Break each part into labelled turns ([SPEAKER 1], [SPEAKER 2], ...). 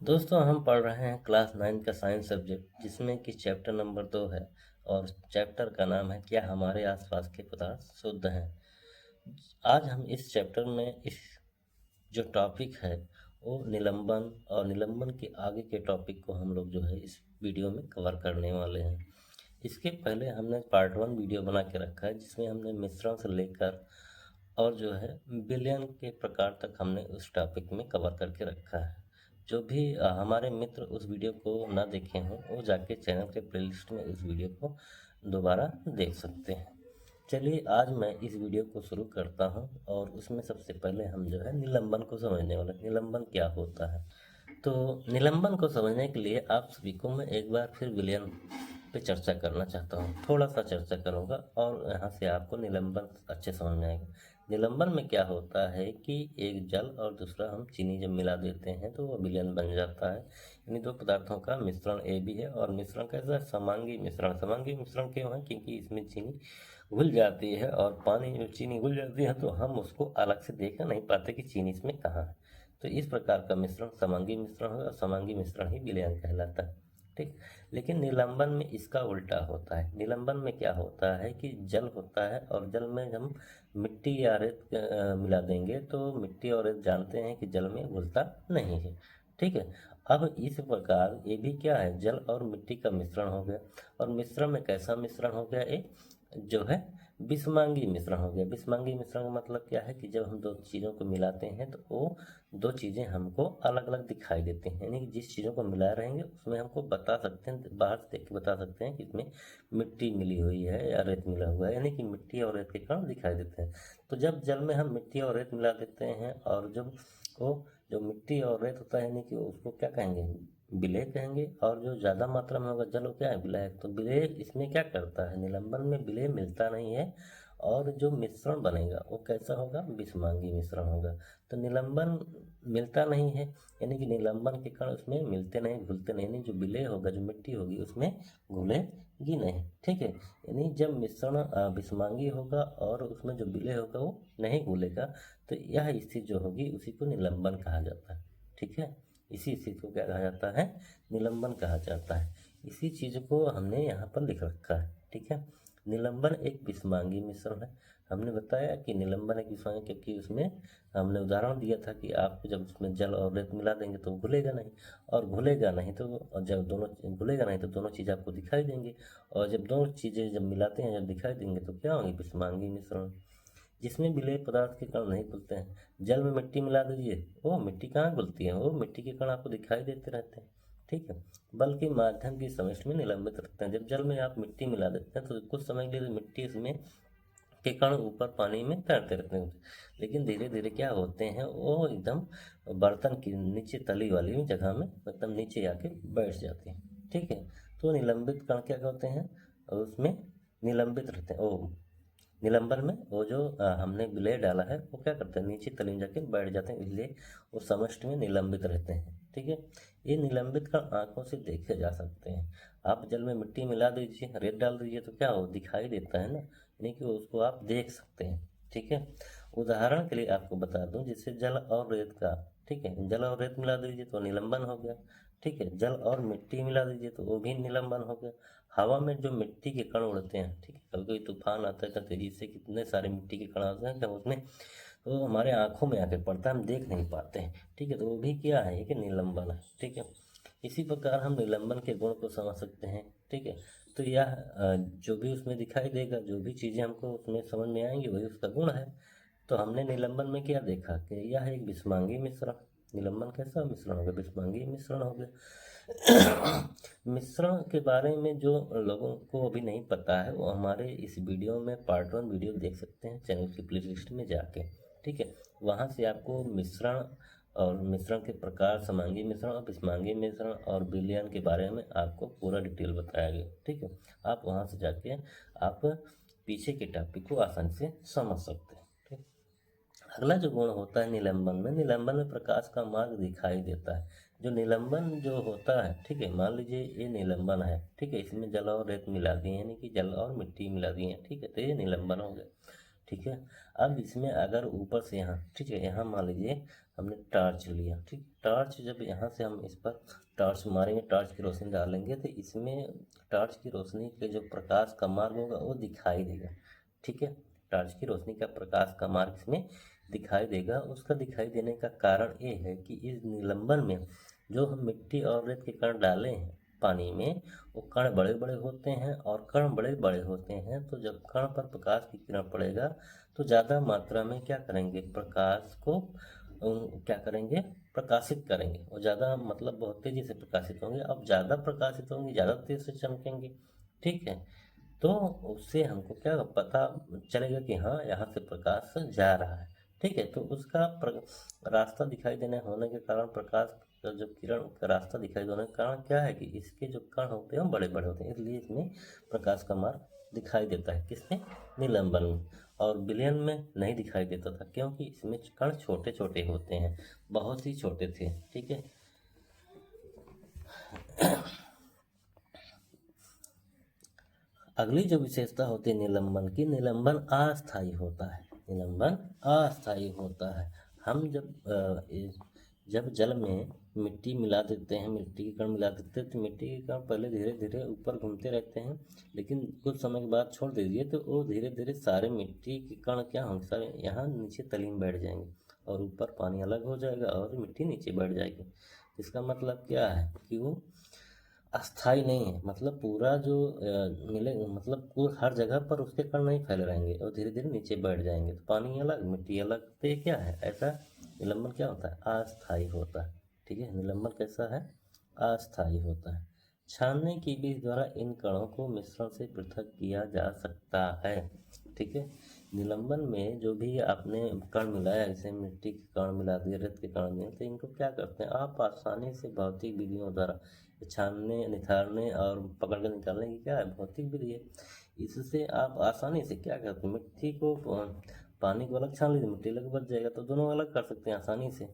[SPEAKER 1] दोस्तों हम पढ़ रहे हैं क्लास 9 का साइंस सब्जेक्ट जिसमें कि चैप्टर नंबर 2 है। और चैप्टर का नाम है क्या हमारे आसपास के पदार्थ शुद्ध हैं। आज हम इस चैप्टर में इस जो टॉपिक है वो निलंबन और निलंबन के आगे के टॉपिक को हम लोग जो है इस वीडियो में कवर करने वाले हैं। इसके पहले हमने पार्ट 1 वीडियो बना के रखा है जिसमें हमने मिश्रण से लेकर और जो है बिलियन के प्रकार तक हमने उस टॉपिक में कवर करके रखा है। जो भी हमारे मित्र उस वीडियो को ना देखे हों वो जाके चैनल के प्लेलिस्ट में उस वीडियो को दोबारा देख सकते हैं। चलिए आज मैं इस वीडियो को शुरू करता हूं और उसमें सबसे पहले हम जो है निलंबन को समझने वाले हैं। निलंबन क्या होता है? तो निलंबन को समझने के लिए आप सभी को मैं एक बार फिर विलयन पे चर्चा करना चाहता हूँ। थोड़ा सा चर्चा करूँगा और यहाँ से आपको निलंबन अच्छे समझ में आएगा। निलंबन में क्या होता है कि एक जल और दूसरा हम चीनी जब मिला देते हैं तो वो विलयन बन जाता है। इन दो पदार्थों का मिश्रण ए बी है और मिश्रण कैसा है? समांगी मिश्रण। समांगी मिश्रण क्यों है? क्योंकि इसमें चीनी घुल जाती है और पानी में चीनी घुल जाती है तो हम उसको अलग से देख नहीं पाते कि चीनी इसमें कहाँ है। तो इस प्रकार का मिश्रण समांगी मिश्रण है और समांगी मिश्रण ही विलयन कहलाता है। ठीक। लेकिन निलंबन में इसका उल्टा होता है। निलंबन में क्या होता है कि जल होता है और जल में हम मिट्टी या रेत मिला देंगे तो मिट्टी और रेत जानते हैं कि जल में घुलता नहीं है। ठीक है। अब इस प्रकार ये भी क्या है? जल और मिट्टी का मिश्रण हो गया। और मिश्रण में कैसा मिश्रण हो गया? एक जो है बिस्मांगी मिश्रण हो गया। बिस्मांगी मिश्रण का मतलब क्या है कि जब हम दो चीज़ों को मिलाते हैं तो वो दो चीज़ें हमको अलग अलग दिखाई देती हैं। यानी कि जिस चीज़ों को मिला रहेंगे उसमें हमको बता सकते हैं, बाहर से देख के बता सकते हैं कि इसमें मिट्टी मिली हुई है या रेत मिला हुआ है। यानी कि मिट्टी और रेत के कण दिखाई देते हैं। तो जब जल में हम मिट्टी और रेत मिला देते हैं और जब वो जो मिट्टी और रेत होता है यानी कि उसको क्या कहेंगे? विलेय कहेंगे। और जो ज़्यादा मात्रा में होगा जल वो क्या है? विलायक। तो विलेय इसमें क्या करता है? निलंबन में विलेय मिलता नहीं है और जो मिश्रण बनेगा वो कैसा होगा? बिस्मांगी मिश्रण होगा। तो निलंबन मिलता नहीं है यानी कि निलंबन के कण उसमें मिलते नहीं, घुलते नहीं। यानी जो विलेय होगा, जो मिट्टी होगी उसमें घुलेगी नहीं। ठीक है। यानी जब मिश्रण बिस्मांगी होगा और उसमें जो विलेय होगा वो नहीं घुलेगा तो यह स्थिति जो होगी उसी को निलंबन कहा जाता है। ठीक है। इसी स्थिति को क्या कहा जाता है? निलंबन कहा जाता है। इसी चीज़ को हमने यहाँ पर लिख रखा है। ठीक है। निलंबन एक बिस्मांगी मिश्रण है। हमने बताया कि निलंबन एक बिस्मांगी क्योंकि उसमें हमने उदाहरण दिया था कि आप जब उसमें जल और रेत मिला देंगे तो घुलेगा नहीं। और घुलेगा नहीं तो और जब दोनों घुलेगा नहीं तो दोनों चीज़ आपको दिखाई देंगी। और जब दोनों चीज़ें जब मिलाते हैं, जब दिखाई देंगे तो क्या होंगी? बिस्मांगी मिश्रण। जिसमें विलेय पदार्थ के कण नहीं घुलते हैं। जल में मिट्टी मिला दीजिए, वो मिट्टी कहाँ घुलती है? वो मिट्टी के कण आपको दिखाई देते रहते हैं। ठीक है। बल्कि माध्यम की समष्टि में निलंबित रखते हैं। जब जल में आप मिट्टी मिला देते हैं तो कुछ समय के लिए मिट्टी इसमें के कण ऊपर पानी में तैरते रहते हैं। लेकिन धीरे धीरे क्या होते हैं? वो एकदम बर्तन की नीचे तली वाली जगह में एकदम नीचे आके बैठ जाते हैं। ठीक है। तो निलंबित कण क्या होते हैं? और उसमें निलंबित रहते हैं। ओ निलंबन में वो जो हमने विलेय डाला है वो क्या करते हैं? नीचे तली में जाके बैठ जाते हैं, इसलिए वो समष्टि में निलंबित रहते हैं। ठीक है। ये निलंबित कण आंखों से देखे जा सकते हैं। आप जल में मिट्टी मिला दीजिए, रेत डाल दीजिए तो क्या हो? दिखाई देता है ना। यानी कि उसको आप देख सकते हैं। ठीक है। उदाहरण के लिए आपको बता दूं, जैसे जल और रेत का। ठीक है। जल और रेत मिला दीजिए तो निलंबन हो गया। ठीक है। जल और मिट्टी मिला दीजिए तो वो भी निलंबन हो गया। हवा में जो मिट्टी के कण उड़ते हैं, ठीक है, कभी कभी तूफान आता है तो तेजी से कितने सारे मिट्टी के कण आते हैं, जब उसमें तो हमारे आंखों में आके पड़ता है, हम देख नहीं पाते हैं। ठीक है। तो वो भी क्या है कि निलंबन है। ठीक है। इसी प्रकार हम निलंबन के गुण को समझ सकते हैं। ठीक है। तो यह जो भी उसमें दिखाई देगा, जो भी चीज़ें हमको उसमें समझ में आएंगी वही उसका गुण है। तो हमने निलंबन में क्या देखा कि यह एक बिस्मांगी मिश्रण। निलंबन कैसा मिश्रण हो गया? बिस्मांगी मिश्रण हो गया। मिश्रण के बारे में जो लोगों को अभी नहीं पता है वो हमारे इस वीडियो में पार्ट 1 वीडियो देख सकते हैं चैनल की प्लेलिस्ट में जाके। ठीक है। वहाँ से आपको मिश्रण और मिश्रण के प्रकार, समांगी मिश्रण और बिस्मांगी मिश्रण और विलयन के बारे में आपको पूरा डिटेल बताया गया। ठीक है। आप वहाँ से जाके आप पीछे के टॉपिक को आसानी से समझ सकते हैं। ठीक। अगला जो गुण होता है निलंबन में, निलंबन में प्रकाश का मार्ग दिखाई देता है। जो निलंबन जो होता है, ठीक है, मान लीजिए ये निलंबन है। ठीक है। इसमें जल और रेत मिला दी है, यानी कि जल और मिट्टी मिला दी है। ठीक है। तो ये निलंबन हो गया। ठीक है। अब इसमें अगर ऊपर से यहाँ, ठीक है, यहाँ मान लीजिए हमने टॉर्च लिया, ठीक, टॉर्च जब यहाँ से हम इस पर टॉर्च मारेंगे, टॉर्च की रोशनी डालेंगे तो इसमें टॉर्च की रोशनी के जो प्रकाश का मार्ग होगा वो दिखाई देगा, ठीक है। टॉर्च की रोशनी का प्रकाश का मार्ग इसमें दिखाई देगा। उसका दिखाई देने का कारण ये है कि इस निलंबन में जो हम मिट्टी और रेत के कण डाले हैं पानी में, वो कण बड़े बड़े होते हैं और कण बड़े बड़े होते हैं, तो जब कण पर प्रकाश की किरण पड़ेगा तो ज़्यादा मात्रा में क्या करेंगे, प्रकाश को क्या करेंगे, प्रकाशित करेंगे। और ज़्यादा मतलब बहुत तेज़ी से प्रकाशित होंगे। अब ज़्यादा प्रकाशित होंगे, ज़्यादा तेज़ से चमकेंगे, ठीक है। तो उससे हमको क्या पता चलेगा कि हाँ यहाँ से प्रकाश जा रहा है, ठीक है। तो उसका रास्ता दिखाई देने होने के कारण, प्रकाश का जो किरण का रास्ता दिखाई देने के कारण क्या है कि इसके जो कण होते हैं बड़े बड़े होते हैं, इसलिए इसमें प्रकाश का मार्ग दिखाई देता है। किसमें, निलंबन में। और विलयन में नहीं दिखाई देता था क्योंकि इसमें कण छोटे छोटे होते हैं, बहुत ही छोटे थे, ठीक है। अगली जो विशेषता होती है निलंबन की, निलंबन अस्थायी होता है। निलंबन अस्थायी होता है। हम जब जल में मिट्टी मिला देते हैं, मिट्टी के कण मिला देते हैं, तो मिट्टी के कण पहले धीरे धीरे ऊपर घूमते रहते हैं, लेकिन कुछ समय के बाद छोड़ दीजिए तो वो धीरे धीरे सारे मिट्टी के कण क्या होंगे, सारे यहाँ नीचे तली में बैठ जाएंगे और ऊपर पानी अलग हो जाएगा और मिट्टी नीचे बैठ जाएगी। इसका मतलब क्या है कि वो अस्थाई नहीं है, मतलब पूरा जो मिले, मतलब हर जगह पर उसके कण नहीं फैले रहेंगे और धीरे धीरे नीचे बैठ जाएंगे, तो पानी अलग मिट्टी अलग। तो ये क्या है, ऐसा निलंबन क्या होता है, अस्थाई होता है, ठीक है। निलंबन कैसा है, अस्थाई होता है। छानने की विधि द्वारा इन कणों को मिश्रण से पृथक किया जा सकता है, ठीक है। निलंबन में जो भी आपने कण मिलाया, जैसे मिट्टी के कण मिला दिए, रेत के कण दिए, तो इनको क्या करते हैं आप आसानी से भौतिक विधियों द्वारा छानने, निथारने और पकड़ कर निकालने की क्या है, भौतिक विधि है। इससे आप आसानी से क्या करते हैं, मिट्टी को पानी को अलग छान लीजिए, मिट्टी अलग बच जाएगा, तो दोनों अलग कर सकते हैं आसानी से,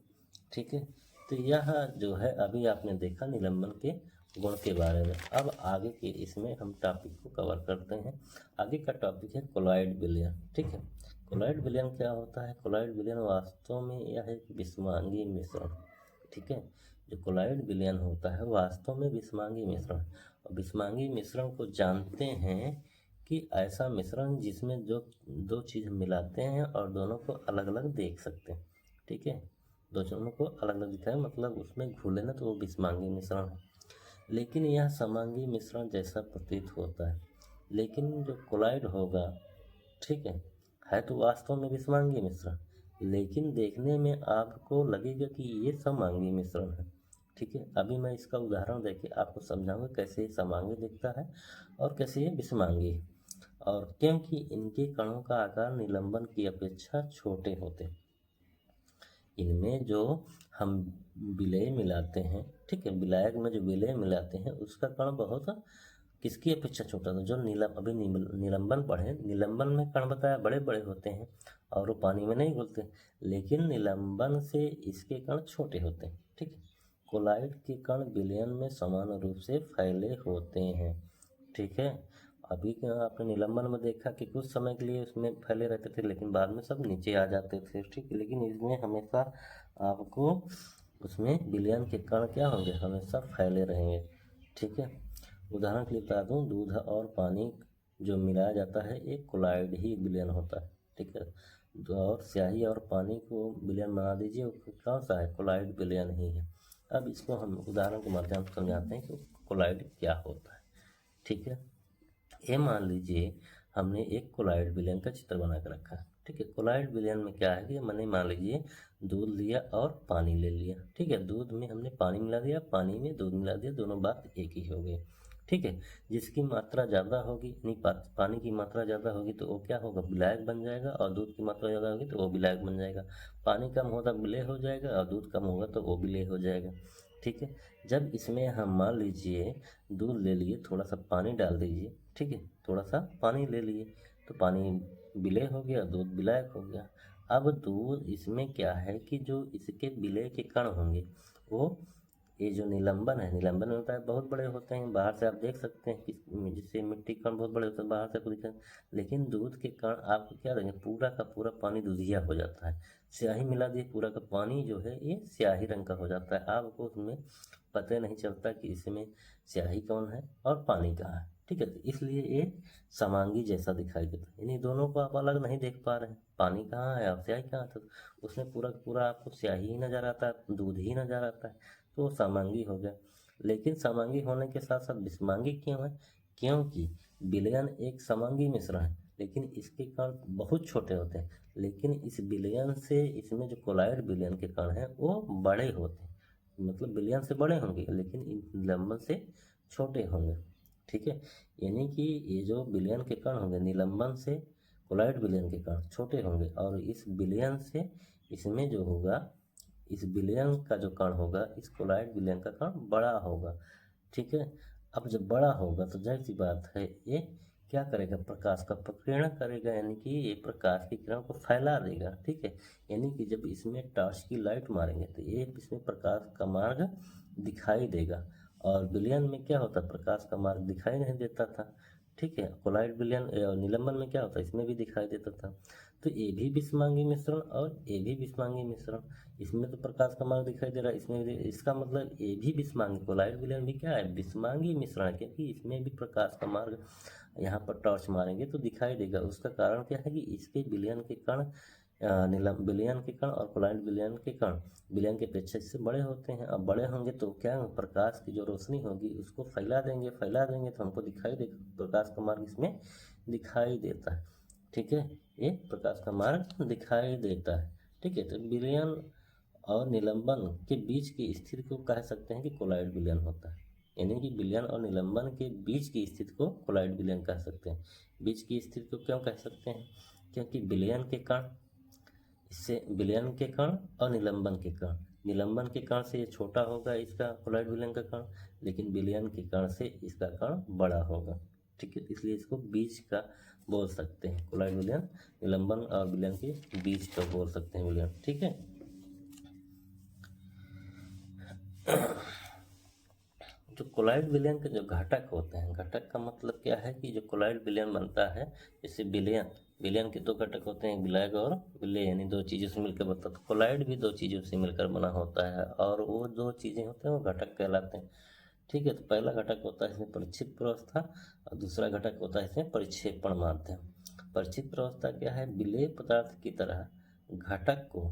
[SPEAKER 1] ठीक है। तो यह जो है अभी आपने देखा निलंबन के गुण के बारे में। अब आगे के इसमें हम टॉपिक को कवर करते हैं। आगे का टॉपिक है कोलॉइड विलयन, ठीक है। कोलॉइड विलयन क्या होता है, कोलॉइड विलयन वास्तव में यह एक विषमांगी मिश्रण, ठीक है। जो कोलॉइड विलयन होता है वास्तव में विषमांगी मिश्रण, और विषमांगी मिश्रण को जानते हैं कि ऐसा मिश्रण जिसमें जो दो चीज़ मिलाते हैं और दोनों को अलग अलग देख सकते हैं, ठीक है। दो चीज़ों को अलग अलग दिखाए मतलब उसमें घुले ना, तो वो विषमांगी मिश्रण है। लेकिन यह समांगी मिश्रण जैसा प्रतीत होता है, लेकिन जो कोलॉइड होगा, ठीक है तो वास्तव में विषमांगी मिश्रण, लेकिन देखने में आपको लगेगा कि ये समांगी मिश्रण है, ठीक है। अभी मैं इसका उदाहरण देके आपको समझाऊंगा कैसे ये समांगी दिखता है और कैसे ये विषमांगी है। और क्योंकि इनके कणों का आकार निलंबन की अपेक्षा छोटे होते हैं, इनमें जो हम विलय मिलाते हैं, ठीक है, विलायक में जो विलय मिलाते हैं उसका कण बहुत किसकी अपेक्षा छोटा था, जो अभी निलंबन पढ़े, निलंबन में कण बताया बड़े बड़े होते हैं और वो पानी में नहीं घुलते, लेकिन निलंबन से इसके कण छोटे होते हैं, ठीक है। कोलॉइड के कण विलयन में समान रूप से फैले होते हैं, ठीक है। अभी क्या आपने निलंबन में देखा कि कुछ समय के लिए उसमें फैले रहते थे, लेकिन बाद में सब नीचे आ जाते थे, ठीक है। लेकिन इसमें हमेशा आपको उसमें विलयन के कण क्या होंगे, हमेशा फैले रहेंगे, ठीक है। उदाहरण के लिए बता दूँ, दूध और पानी जो मिलाया जाता है एक कोलॉइड ही विलयन होता है, ठीक है। और स्याही और पानी को विलयन बना दीजिए, कौन सा है, कोलॉइड विलयन ही है। अब इसको हम उदाहरण के माध्यम से समझाते हैं कि कोलॉइड क्या होता है, ठीक है। ये मान लीजिए हमने एक कोलॉइड विलयन का चित्र बना कर रखा है, ठीक है। कोलॉइड विलयन में क्या है कि मैंने मान लीजिए दूध लिया और पानी ले लिया, ठीक है। दूध में हमने पानी मिला दिया, पानी में दूध मिला दिया, दोनों बात एक ही हो गई, ठीक है। जिसकी मात्रा ज़्यादा होगी, नहीं पानी की मात्रा ज़्यादा होगी तो वो क्या होगा, विलायक बन जाएगा, और दूध की मात्रा ज़्यादा होगी तो वो विलायक बन जाएगा। पानी कम होगा विलय हो जाएगा और दूध कम होगा तो वो विलय हो जाएगा, ठीक है। जब इसमें हम मान लीजिए दूध ले लिए, थोड़ा सा पानी डाल दीजिए, ठीक है, थोड़ा सा पानी ले लिए तो पानी विलय हो गया, दूध विलायक हो गया। अब दूध इसमें क्या है कि जो इसके विलय के कण होंगे वो ये जो निलंबन है, निलंबन में होता है बहुत बड़े होते हैं, बाहर से आप देख सकते हैं कि जिससे मिट्टी के कण बहुत बड़े होते हैं, बाहर से आपको दिखा, लेकिन दूध के कण आपको क्या देंगे, पूरा का पूरा पानी दूधिया हो जाता है। स्याही मिला दिए, पूरा का पानी जो है ये स्याही रंग का हो जाता है, आपको उसमें पता नहीं चलता कि इसमें स्याही कौन है और पानी कहाँ है। ठीक है, तो इसलिए ये समांगी जैसा दिखाई देता है, यानी दोनों को आप अलग नहीं देख पा रहे हैं, पानी कहाँ है और स्याही कहाँ है, तो उसमें पूरा का पूरा आपको स्याही ही नज़र आता है, दूध ही नज़र आता है, तो वो समांगी हो गया। लेकिन समांगी होने के साथ साथ विषमांगी क्यों है, क्योंकि विलयन एक समांगी मिश्रण है, लेकिन इसके कण बहुत छोटे होते हैं, लेकिन इस विलयन से इसमें जो कोलाइड विलयन के कण हैं वो बड़े होते हैं, मतलब विलयन से बड़े होंगे लेकिन निलंबन से छोटे होंगे। ठीक है, यानी कि ये जो विलयन के कण होंगे निलंबन से कोलाइड विलयन के कण छोटे होंगे, और इस विलयन से इसमें जो होगा, इस विलयन का जो कण होगा इस कोलाइड विलयन का कण बड़ा होगा। ठीक है, अब जब बड़ा होगा तो जाहिर सी बात है ये क्या करेगा, प्रकाश का प्रकीर्णन करेगा, यानी कि ये प्रकाश की किरण को फैला देगा। ठीक है, यानी कि जब इसमें टॉर्च की लाइट मारेंगे तो ये इसमें प्रकाश का मार्ग दिखाई देगा, और विलयन में क्या होता, प्रकाश का मार्ग दिखाई नहीं देता था। ठीक है, कोलाइड विलयन निलंबन में क्या होता है, इसमें भी दिखाई देता था। तो ये भी विषमांगी मिश्रण और ये भी विषमांगी मिश्रण, इसमें तो प्रकाश का मार्ग दिखाई दे रहा है, इसमें भी, इसका मतलब ये भी विषमांगी, कोलाइड विलयन भी क्या है, विषमांगी मिश्रण है, क्योंकि इसमें भी प्रकाश का मार्ग यहाँ पर टॉर्च मारेंगे तो दिखाई देगा। उसका कारण क्या है कि इसके विलयन के कण विलयन के कण और कोलाइड विलयन के कण विलयन के अपेक्षा इससे बड़े होते हैं। अब बड़े होंगे तो क्या, प्रकाश की जो रोशनी होगी उसको फैला देंगे तो हमको दिखाई देगा, प्रकाश का मार्ग इसमें दिखाई देता है। ठीक है, ये प्रकाश का मार्ग दिखाई देता है। ठीक है, तो विलयन और निलंबन के बीच की स्थिति को कह सकते हैं कि कोलाइड विलयन होता है, यानी कि विलयन और निलंबन के बीच की स्थिति को कोलाइड विलयन कह सकते हैं। बीच की स्थिति को क्यों कह सकते हैं, क्योंकि विलयन के कण, इससे विलयन के कण और निलंबन के कण, निलंबन के कण से ये छोटा होगा इसका कोलाइड विलयन का कण, लेकिन विलयन के कण से इसका कण बड़ा होगा। ठीक है, इसलिए इसको बीच का बोल सकते हैं, कोलाइड विलयन निलंबन और विलयन के बीच का बोल सकते हैं विलयन। ठीक है, जो कोलाइड विलयन के जो घटक होते हैं, घटक का मतलब क्या है कि जो कोलाइड विलयन बनता है, जैसे विलयन, विलयन के दो घटक होते हैं, विलयक और विलय, यानी दो चीज़ों से मिलकर बनता है। तो कोलाइड भी दो चीज़ों से मिलकर बना होता है, और वो दो चीज़ें होते हैं वो घटक कहलाते हैं। ठीक है, तो पहला घटक होता है इसमें परिच्छिद प्रवस्था और दूसरा घटक होता है इसमें परिक्षेपण माध्यम। परिच्छिद प्रवस्था क्या है, विलेय पदार्थ की तरह घटक को,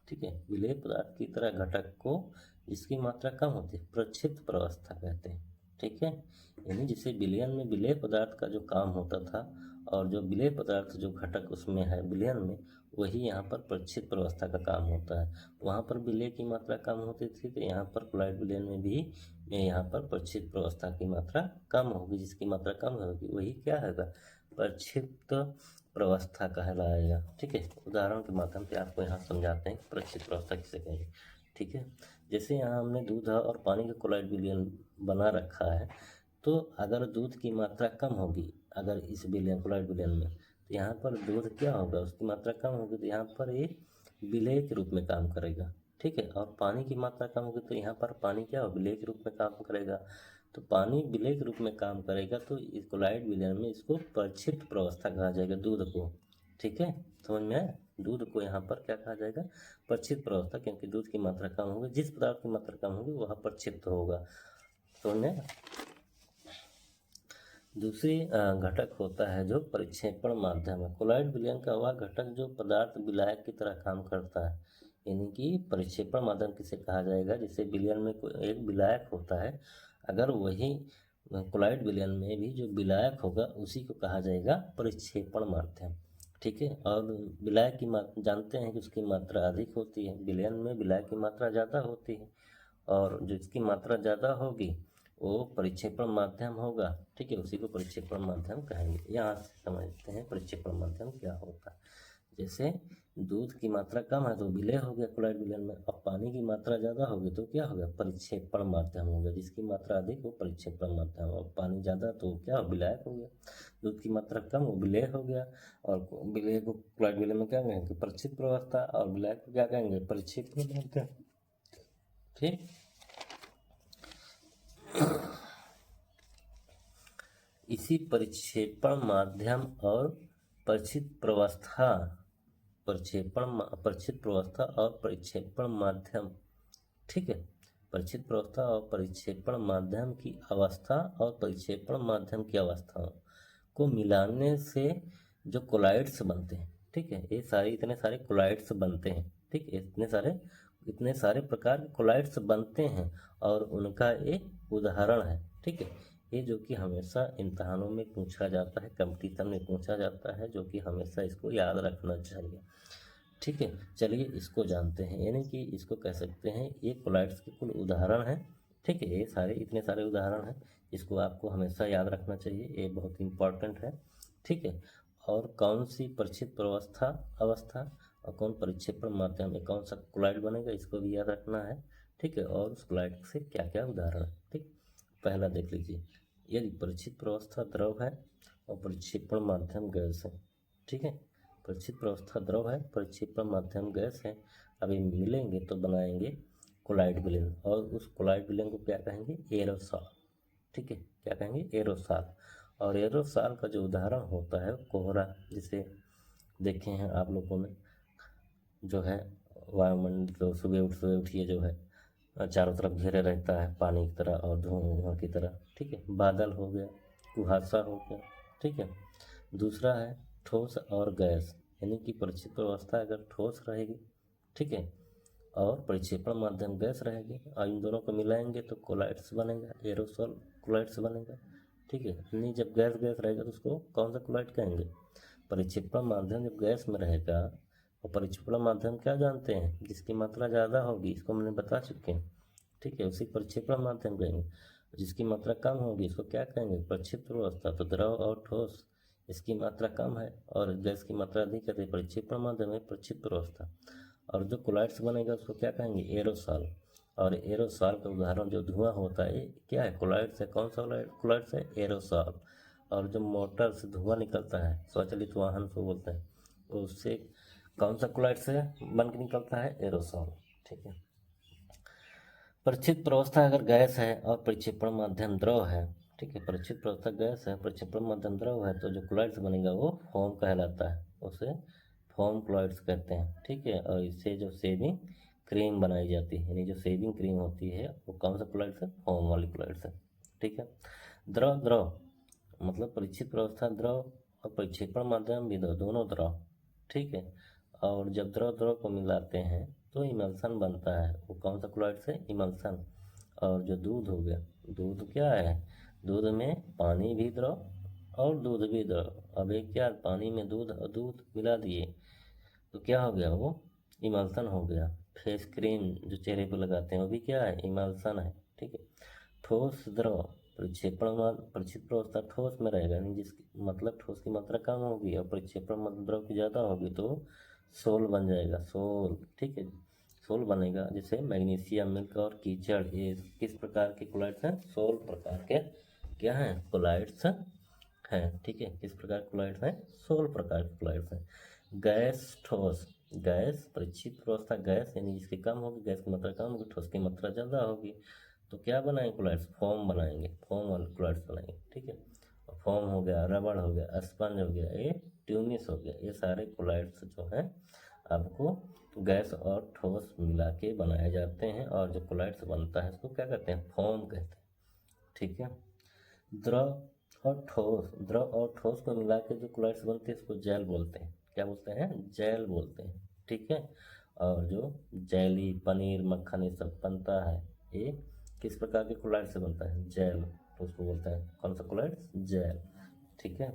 [SPEAKER 1] ठीक है, विलेय पदार्थ की तरह घटक को जिसकी मात्रा कम होती है प्रच्छिद प्रवस्था कहते हैं। ठीक है, यानी जिसे विलयन में विलेय पदार्थ का जो काम होता था, और जो विलेय पदार्थ जो घटक उसमें है विलयन में, वही यहाँ पर परिच्छिद प्रवस्था का काम होता है। वहाँ पर विलेय की मात्रा कम होती थी, तो यहाँ पर कोलाइड विलयन में भी यहाँ पर परिच्छिद प्रवस्था की मात्रा कम होगी, जिसकी मात्रा कम होगी वही क्या होगा, परिच्छिद प्रवस्था कहलाएगा। ठीक है, उदाहरण के माध्यम से आपको यहाँ समझाते हैं परिच्छिद प्रवस्था किसे कहेंगे। ठीक है, जैसे यहाँ हमने दूध और पानी का कोलाइड विलयन बना रखा है, तो अगर दूध की मात्रा कम होगी, अगर इस विलयन कोलाइड विलयन में, तो यहाँ पर दूध क्या होगा, उसकी मात्रा कम होगी, तो यहाँ पर ये विलेय के रूप में काम करेगा। ठीक है, और पानी की मात्रा कम होगी तो यहाँ पर पानी क्या होगा, विलेय के रूप में काम करेगा। तो पानी विलेय के रूप में काम करेगा, तो इस कोलाइड विलयन में इसको परिच्छिद प्रवस्था कहा जाएगा दूध को। ठीक है, समझ में आया, दूध को यहाँ पर क्या कहा जाएगा, परिच्छिद प्रवस्था, क्योंकि दूध की मात्रा कम होगी, जिस पदार्थ की मात्रा कम होगी वह परिक्षिप्त होगा। समझ में आया? दूसरी घटक होता है जो परिक्षेपण माध्यम है। कोलाइड विलयन का वह घटक जो पदार्थ विलायक की तरह काम करता है, यानी कि परिक्षेपण माध्यम किसे कहा जाएगा, जिसे विलयन में एक विलायक होता है, अगर वही कोलाइड विलयन में भी जो विलायक होगा उसी को कहा जाएगा परिक्षेपण माध्यम। ठीक है, और विलायक की मात्रा जानते हैं कि उसकी मात्रा अधिक होती है, विलयन में विलायक की मात्रा ज़्यादा होती है, और जिसकी मात्रा ज़्यादा होगी वो परिक्षेपण माध्यम होगा। ठीक है, उसी को परिक्षेपण माध्यम कहेंगे। यहाँ से समझते हैं परिक्षेपण माध्यम क्या होता है। जैसे दूध की मात्रा कम है तो विलेय हो गया कोलाइड विलयन में, अब पानी की मात्रा ज़्यादा होगी तो क्या हो गया, परिक्षेपण माध्यम हो गया। जिसकी मात्रा अधिक हो परिक्षेपण माध्यम, और पानी ज़्यादा तो क्या हो, विलायक हो गया। दूध की मात्रा कम हो विलेय हो गया, और विलेय को कोलाइड विलयन में क्या कहेंगे, परिच्छिद प्रवस्था, और विलायक को क्या कहेंगे, परिक्षेपण माध्यम। ठीक, किसी परिक्षेपण माध्यम और परिचित प्रवस्था और परिक्षेपण माध्यम, ठीक है, परिचित प्रवस्था और परिक्षेपण माध्यम की अवस्था और परिक्षेपण माध्यम की अवस्थाओं को मिलाने से जो कोलाइड्स बनते हैं, ठीक है, ये सारे इतने सारे कोलाइड्स बनते हैं, ठीक है, इतने सारे प्रकार के कोलाइड्स बनते हैं और उनका एक उदाहरण है, ठीक है, ये जो कि हमेशा इम्तहानों में पूछा जाता है, कंपटीशन में पूछा जाता है, जो कि हमेशा इसको याद रखना चाहिए, ठीक है। चलिए इसको जानते हैं, यानी कि इसको कह सकते हैं ये कोलाइड्स के कुल उदाहरण हैं, ठीक है, ये सारे इतने सारे उदाहरण हैं, इसको आपको हमेशा याद रखना चाहिए, ये बहुत इंपॉर्टेंट है, ठीक है। और कौन सी परिचित अवस्था और कौन परिक्षेपण माध्यम में कौन सा कोलाइड बनेगा, इसको भी याद रखना है, ठीक है। और उस कोलाइड से क्या क्या उदाहरण है, ठीक। पहला देख लीजिए, यदि परिचित प्रवस्था द्रव है और परिक्षेपण माध्यम गैस है, ठीक है, परिचित प्रवस्था द्रव है, परिक्षेपण माध्यम गैस है, अभी मिलेंगे तो बनाएंगे कोलाइड विलयन, और उस कोलाइड विलयन को क्या कहेंगे, एरोसॉल, ठीक है, क्या कहेंगे, एरोसॉल। और एरोसॉल का जो उदाहरण होता है कोहरा, जिसे देखे हैं आप लोगों ने, जो है वायुमंडल जो सुबह उठिए जो है चारों तरफ घेरे रहता है पानी की तरह और धुआं की तरह, ठीक है, बादल हो गया, कुहासा हो गया, ठीक है। दूसरा है ठोस और गैस, यानी कि परिचित अवस्था अगर ठोस रहेगी, ठीक है, और परिक्षेपण माध्यम गैस रहेगी, और इन दोनों को मिलाएंगे तो कोलाइड्स बनेगा, एरोसोल कोलाइड्स बनेगा, ठीक है। यानी जब गैस गैस रहेगा तो उसको कौन सा कोलाइड कहेंगे, परिक्षेपण माध्यम जब गैस में रहेगा, और परिक्षेपण माध्यम क्या जानते हैं, जिसकी मात्रा ज़्यादा होगी, इसको मैंने बता चुके हैं, ठीक है, उसी परिक्षेपण माध्यम कहेंगे। जिसकी मात्रा कम होगी इसको क्या कहेंगे, परिक्षिप्त अवस्था। तो द्रव और ठोस, इसकी मात्रा कम है और गैस की मात्रा अधिक है, परिक्षेपण माध्यम है परिक्षिप्त अवस्था। और जो कोलाइड्स बनेगा उसको क्या कहेंगे, एरोसॉल। और एरोसॉल का उदाहरण जो धुआं होता है क्या है, कोलाइड्स है, कौन सा कोलाइड्स है, एरोसॉल। और जो मोटर से धुआं निकलता है, स्वचालित वाहन को बोलते हैं, उससे कौन सा कोलाइड से बन के निकलता है, एरोसॉल, ठीक है। परिचित प्रवस्था अगर गैस है और परिक्षेपण माध्यम द्रव है, ठीक है, परिचित प्रवस्था गैस है, परिक्षेपण माध्यम द्रव है, तो जो कोलाइड्स बनेगा वो फोम कहलाता है, उसे फोम कोलाइड्स कहते हैं, ठीक है। और इससे जो शेविंग क्रीम बनाई जाती है, यानी जो शेविंग क्रीम होती है वो कौन सा कोलाइड्स है, फोम वाली कोलाइड्स है, ठीक है। द्रव द्रव मतलब परिचित प्रवस्था द्रव और परिक्षेपण माध्यम भी दोनों द्रव, ठीक है। और जब द्रव द्रव को मिलाते हैं तो इमल्सन बनता है, वो कौन सा क्लोराइड से, इमल्सन। और जो दूध हो गया, दूध क्या है, दूध में पानी भी द्रव और दूध भी द्रव। अब एक क्या, पानी में दूध और दूध मिला दिए तो क्या हो गया, वो इमल्सन हो गया। फेस क्रीम जो चेहरे पर लगाते हैं वो भी क्या है, इमल्सन है, ठीक है। ठोस द्रव, परिक्षेपण अवस्था ठोस में रहेगा, यानी जिसकी मतलब ठोस की मात्रा कम होगी और परिक्षेपण द्रव की ज़्यादा होगी तो सोल बन जाएगा, सोल, ठीक है, सोल बनेगा। जैसे मैग्नीशियम, मिल्क और कीचड़, ये किस प्रकार के कोलाइड्स हैं, सोल प्रकार के क्या हैं, कोलाइड्स हैं, ठीक है, किस प्रकार के कोलाइड्स हैं, सोल प्रकार के कोलाइड्स हैं। गैस ठोस, गैस परिचित अवस्था गैस, यानी जिसकी कम होगी, गैस की मात्रा कम होगी, ठोस की मात्रा ज़्यादा होगी, तो क्या बनाएंगे, कोलाइड्स, फोम बनाएंगे, फोम वाले कोलाइड्स बनाएंगे, ठीक है। फोम हो गया, रबड़ हो गया, स्पंज हो गया, ये ट्यूनिस हो गया, ये सारे कोलाइड्स जो हैं आपको गैस और ठोस मिला के बनाए जाते हैं। और जो कोलाइड्स बनता है उसको क्या कहते हैं, फोम कहते हैं, ठीक है। द्रव और ठोस को मिला के जो कोलाइड्स बनते हैं इसको जेल बोलते हैं, क्या बोलते हैं, जेल बोलते हैं, ठीक है। और जो जेली, पनीर, मक्खन ये सब बनता है, ये किस प्रकार के कोलाइड से बनता है, जेल, तो उसको बोलते हैं कौन सा कोलाइड, जेल, ठीक है।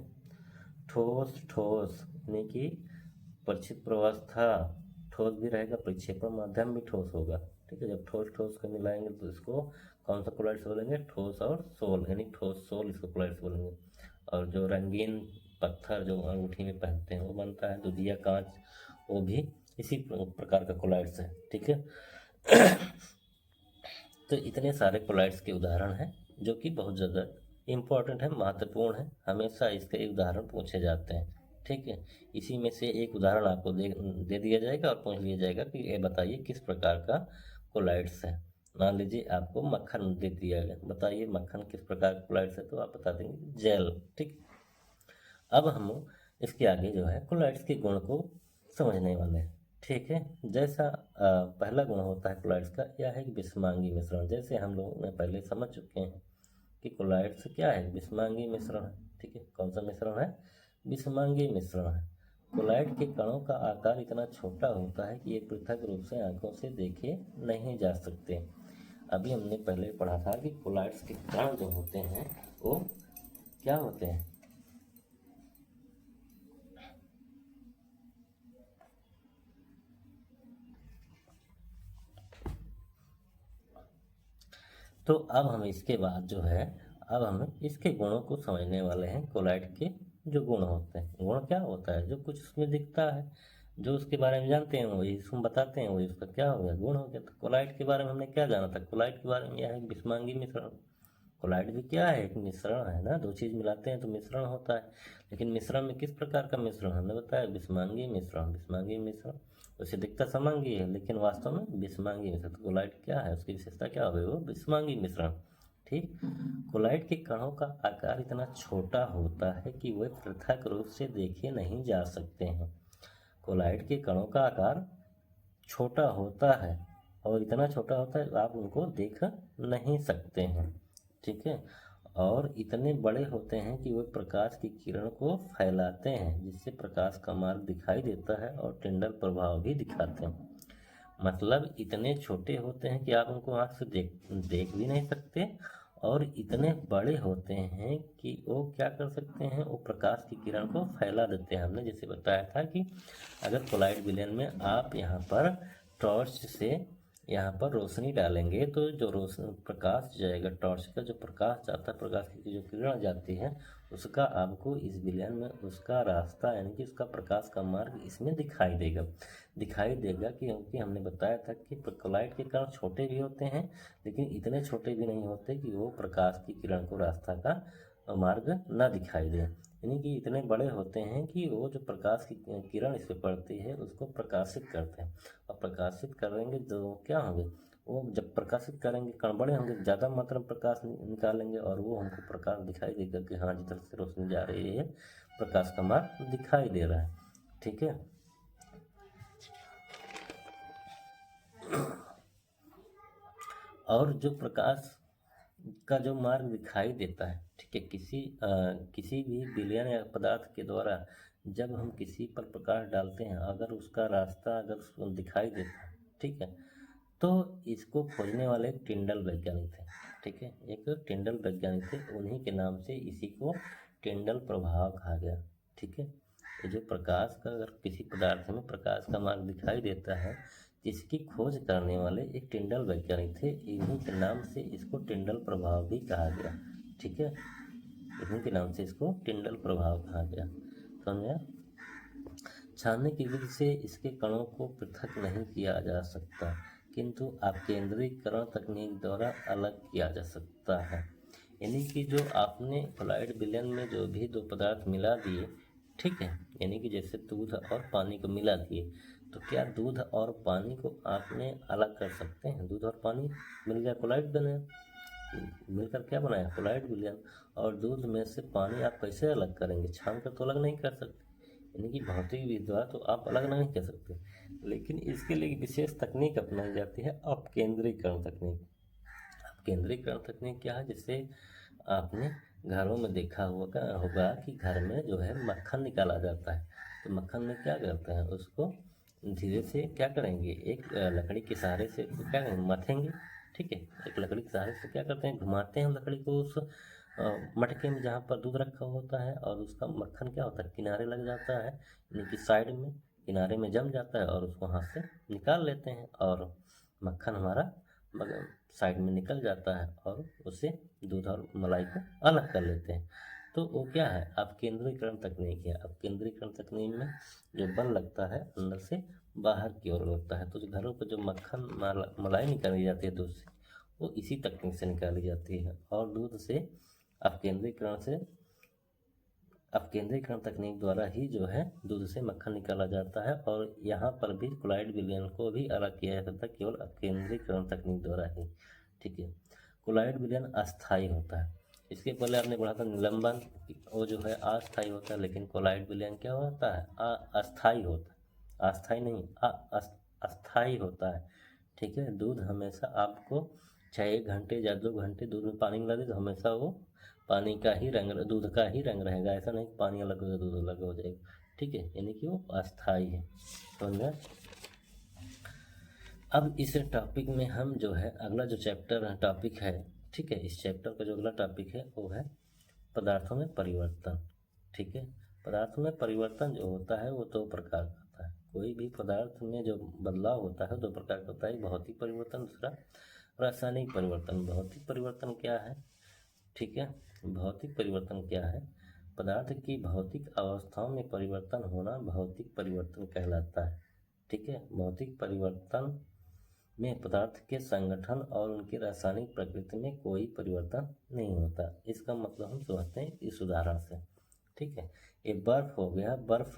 [SPEAKER 1] ठोस ठोस यानी कि परिचित प्रवस्था ठोस भी रहेगा, परिक्षेपण माध्यम भी ठोस होगा, ठीक है। जब ठोस ठोस को मिलाएंगे तो इसको कौन सा कोलाइड्स बोलेंगे, ठोस और सोल, यानी ठोस सोल इसको कोलाइड्स बोलेंगे। और जो रंगीन पत्थर जो अंगूठी में पहनते हैं वो बनता है, दुधिया कांच, वो भी इसी प्रकार का कोलाइड्स है, ठीक है। तो इतने सारे कोलाइड्स के उदाहरण हैं जो कि बहुत ज़्यादा इम्पोर्टेंट है, महत्वपूर्ण है, हमेशा इसके उदाहरण पूछे जाते हैं, ठीक है। इसी में से एक उदाहरण आपको दे दिया जाएगा और पूछ लिया जाएगा कि ये बताइए किस प्रकार का कोलाइड्स है, मान लीजिए आपको मक्खन दे दिया गया, बताइए मक्खन किस प्रकार का कोलाइड्स है, तो आप बता देंगे जेल। ठीक, अब हम इसके आगे जो है कोलाइड्स के गुण को समझने वाले हैं। ठीक है, जैसा पहला गुण होता है कोलाइड्स का, यह है कि विषमांगी मिश्रण। जैसे हम लोग पहले समझ चुके हैं कि कोलाइड्स क्या है, विषमांगी मिश्रण है। ठीक है, कौन सा मिश्रण है, विषमांगी मिश्रण है। कोलाइड के कणों का आकार इतना छोटा होता है कि ये पृथक रूप से आंखों से देखे नहीं जा सकते। अभी हमने पहले पढ़ा था कि कोलाइड्स के कण जो होते हैं वो क्या होते हैं, तो अब हम इसके बाद जो है, अब हम इसके गुणों को समझने वाले हैं। कोलाइड के जो गुण होते हैं, गुण क्या होता है, जो कुछ उसमें दिखता है, जो उसके बारे में जानते हैं वही हम बताते हैं, वही उसका क्या हो गया, गुण हो गया। तो कोलाइड के बारे में हमने क्या जाना था, कोलाइड के बारे में यह है विषमांगी मिश्रण। कोलाइड भी क्या है, एक मिश्रण है ना, दो चीज़ मिलाते हैं तो मिश्रण होता है। लेकिन मिश्रण में किस प्रकार का मिश्रण, हमने बताया विषमांगी मिश्रण। विषमांगी मिश्रण उसे दिखता समांगी है लेकिन वास्तव में विषमांगी मिश्रण। तो कोलाइड क्या है, उसकी विशेषता क्या हो गई, वो विषमांगी मिश्रण। ठीक, कोलाइड के कणों का आकार इतना छोटा होता है कि वे पृथक रूप से देखे नहीं जा सकते हैं। कोलाइड के कणों का आकार छोटा होता है और इतना छोटा होता है आप उनको देख नहीं सकते हैं। ठीक है, और इतने बड़े होते हैं कि वे प्रकाश की किरण को फैलाते हैं, जिससे प्रकाश का मार्ग दिखाई देता है और टिंडल प्रभाव भी दिखाते हैं। मतलब इतने छोटे होते हैं कि आप उनको आँख से देख भी नहीं सकते, और इतने बड़े होते हैं कि वो क्या कर सकते हैं, वो प्रकाश की किरण को फैला देते हैं। हमने जैसे बताया था कि अगर कोलाइड विलयन में आप यहाँ पर टॉर्च से यहाँ पर रोशनी डालेंगे तो जो रोशनी प्रकाश जाएगा, टॉर्च का जो प्रकाश जाता है, प्रकाश की जो किरण जाती है, उसका आपको इस विलयन में उसका रास्ता यानी कि उसका प्रकाश का मार्ग इसमें दिखाई देगा। क्योंकि हमने बताया था कि कोलाइड के कण छोटे भी होते हैं लेकिन इतने छोटे भी नहीं होते कि वो प्रकाश की किरण को रास्ता का मार्ग ना दिखाई दे। यानी कि इतने बड़े होते हैं कि वो जो प्रकाश की किरण इस पर पड़ती है उसको प्रकाशित करते हैं, और प्रकाशित करेंगे तो क्या होंगे, वो जब प्रकाशित करेंगे कण बड़े होंगे, ज़्यादा मात्रा में प्रकाश निकालेंगे और वो हमको प्रकाश दिखाई देगा कि हाँ जिधर से रोशनी जा रही है प्रकाश का मार्ग दिखाई दे रहा है। ठीक है, और जो प्रकाश का जो मार्ग दिखाई देता है, ठीक है, किसी भी विलयन या पदार्थ के द्वारा जब हम किसी पर प्रकाश डालते हैं, अगर उसका रास्ता अगर उसको दिखाई देता है, ठीक है, तो इसको खोजने वाले एक टिंडल वैज्ञानिक थे। ठीक है, एक टिंडल वैज्ञानिक थे, उन्हीं के नाम से इसी को टिंडल प्रभाव कहा गया। ठीक है, ये जो प्रकाश का अगर किसी पदार्थ में प्रकाश का मार्ग दिखाई देता है, इसकी खोज करने वाले एक टिंडल वैज्ञानिक थे, इन्हीं के नाम से इसको टिंडल प्रभाव भी कहा गया। ठीक है, इन्हीं के नाम से इसको टिंडल प्रभाव कहा गया। समझा, छानने की विधि से इसके कणों को पृथक नहीं किया जा सकता, किंतु अपकेंद्रीकरण तकनीक द्वारा अलग किया जा सकता है। यानी कि जो आपने कोलाइड विलयन में जो भी दो पदार्थ मिला दिए, ठीक है, यानी कि जैसे दूध और पानी को मिला दिए, तो क्या दूध और पानी को आपने अलग कर सकते हैं, दूध और पानी मिल गया कोलाइड बने, मिलकर क्या बनाया, कोलाइड विलयन। और दूध में से पानी आप कैसे अलग करेंगे, छान कर तो अलग नहीं कर सकते, यानी कि भौतिक विधि द्वारा तो आप अलग नहीं कर सकते, लेकिन इसके लिए विशेष तकनीक अपनाई जाती है, अपकेंद्रीकरण तकनीक। अपकेंद्रीकरण तकनीक क्या है, जिससे आपने घरों में देखा होगा कि घर में जो है मक्खन निकाला जाता है, तो मक्खन में क्या करते हैं, उसको धीरे से क्या करेंगे, एक लकड़ी के सहारे से क्या करेंगे, मथेंगे। ठीक है, एक लकड़ी के सहारे से क्या करते हैं, घुमाते हैं लकड़ी को उस मटके में जहाँ पर दूध रखा होता है, और उसका मक्खन क्या होता है, किनारे लग जाता है, यानी कि साइड में किनारे में जम जाता है, और उसको हाथ से निकाल लेते हैं और मक्खन हमारा साइड में निकल जाता है, और उससे दूध और मलाई को अलग कर लेते हैं। तो वो क्या है, अपकेंद्रीकरण तकनीक है। अपकेंद्रीकरण तकनीक में जो बल लगता है अंदर से बाहर की ओर लगता है, तो जो घरों पर जो मक्खन मलाई निकाली जाती है दूध से, वो इसी तकनीक से निकाली जाती है। और दूध से अपकेंद्रीकरण से अपकेंद्रीकरण तकनीक द्वारा ही जो है दूध से मक्खन निकाला जाता है। और यहाँ पर भी क्लोराइड विलयन को भी अलग किया जा सकता है केवल अपकेंद्रीकरण तकनीक द्वारा ही। ठीक है, क्लोराइड विलयन अस्थायी होता है। इसके पहले आपने पढ़ा था निलंबन, वो जो है अस्थायी होता है, लेकिन क्लोराइड विलयन क्या होता है, अस्थायी होता है। अस्थायी नहीं, अस्थायी होता है। ठीक है, दूध हमेशा आपको चाहे 1 घंटे या 2 घंटे दूध में पानी मिला दे तो हमेशा वो पानी का ही रंग, दूध का ही रंग रहेगा। ऐसा नहीं पानी अलग हो जाए दूध अलग हो जाएगा। ठीक है, यानी कि वो अस्थायी है। समझ में? अब इस टॉपिक में हम जो है अगला जो चैप्टर टॉपिक है, ठीक है, इस चैप्टर का जो अगला टॉपिक है वो है पदार्थों में परिवर्तन। ठीक है, पदार्थों में परिवर्तन जो होता है वो 2 प्रकार का होता है। कोई भी पदार्थ में जो बदलाव होता है 2 प्रकार का होता है, भौतिक परिवर्तन, दूसरा रासायनिक परिवर्तन। भौतिक परिवर्तन क्या है? ठीक है, भौतिक परिवर्तन क्या है? पदार्थ की भौतिक अवस्थाओं में परिवर्तन होना भौतिक परिवर्तन कहलाता है। ठीक है, भौतिक परिवर्तन में पदार्थ के संगठन और उनकी रासायनिक प्रकृति में कोई परिवर्तन नहीं होता। इसका मतलब हम समझते हैं इस उदाहरण से। ठीक है, ये बर्फ हो गया। बर्फ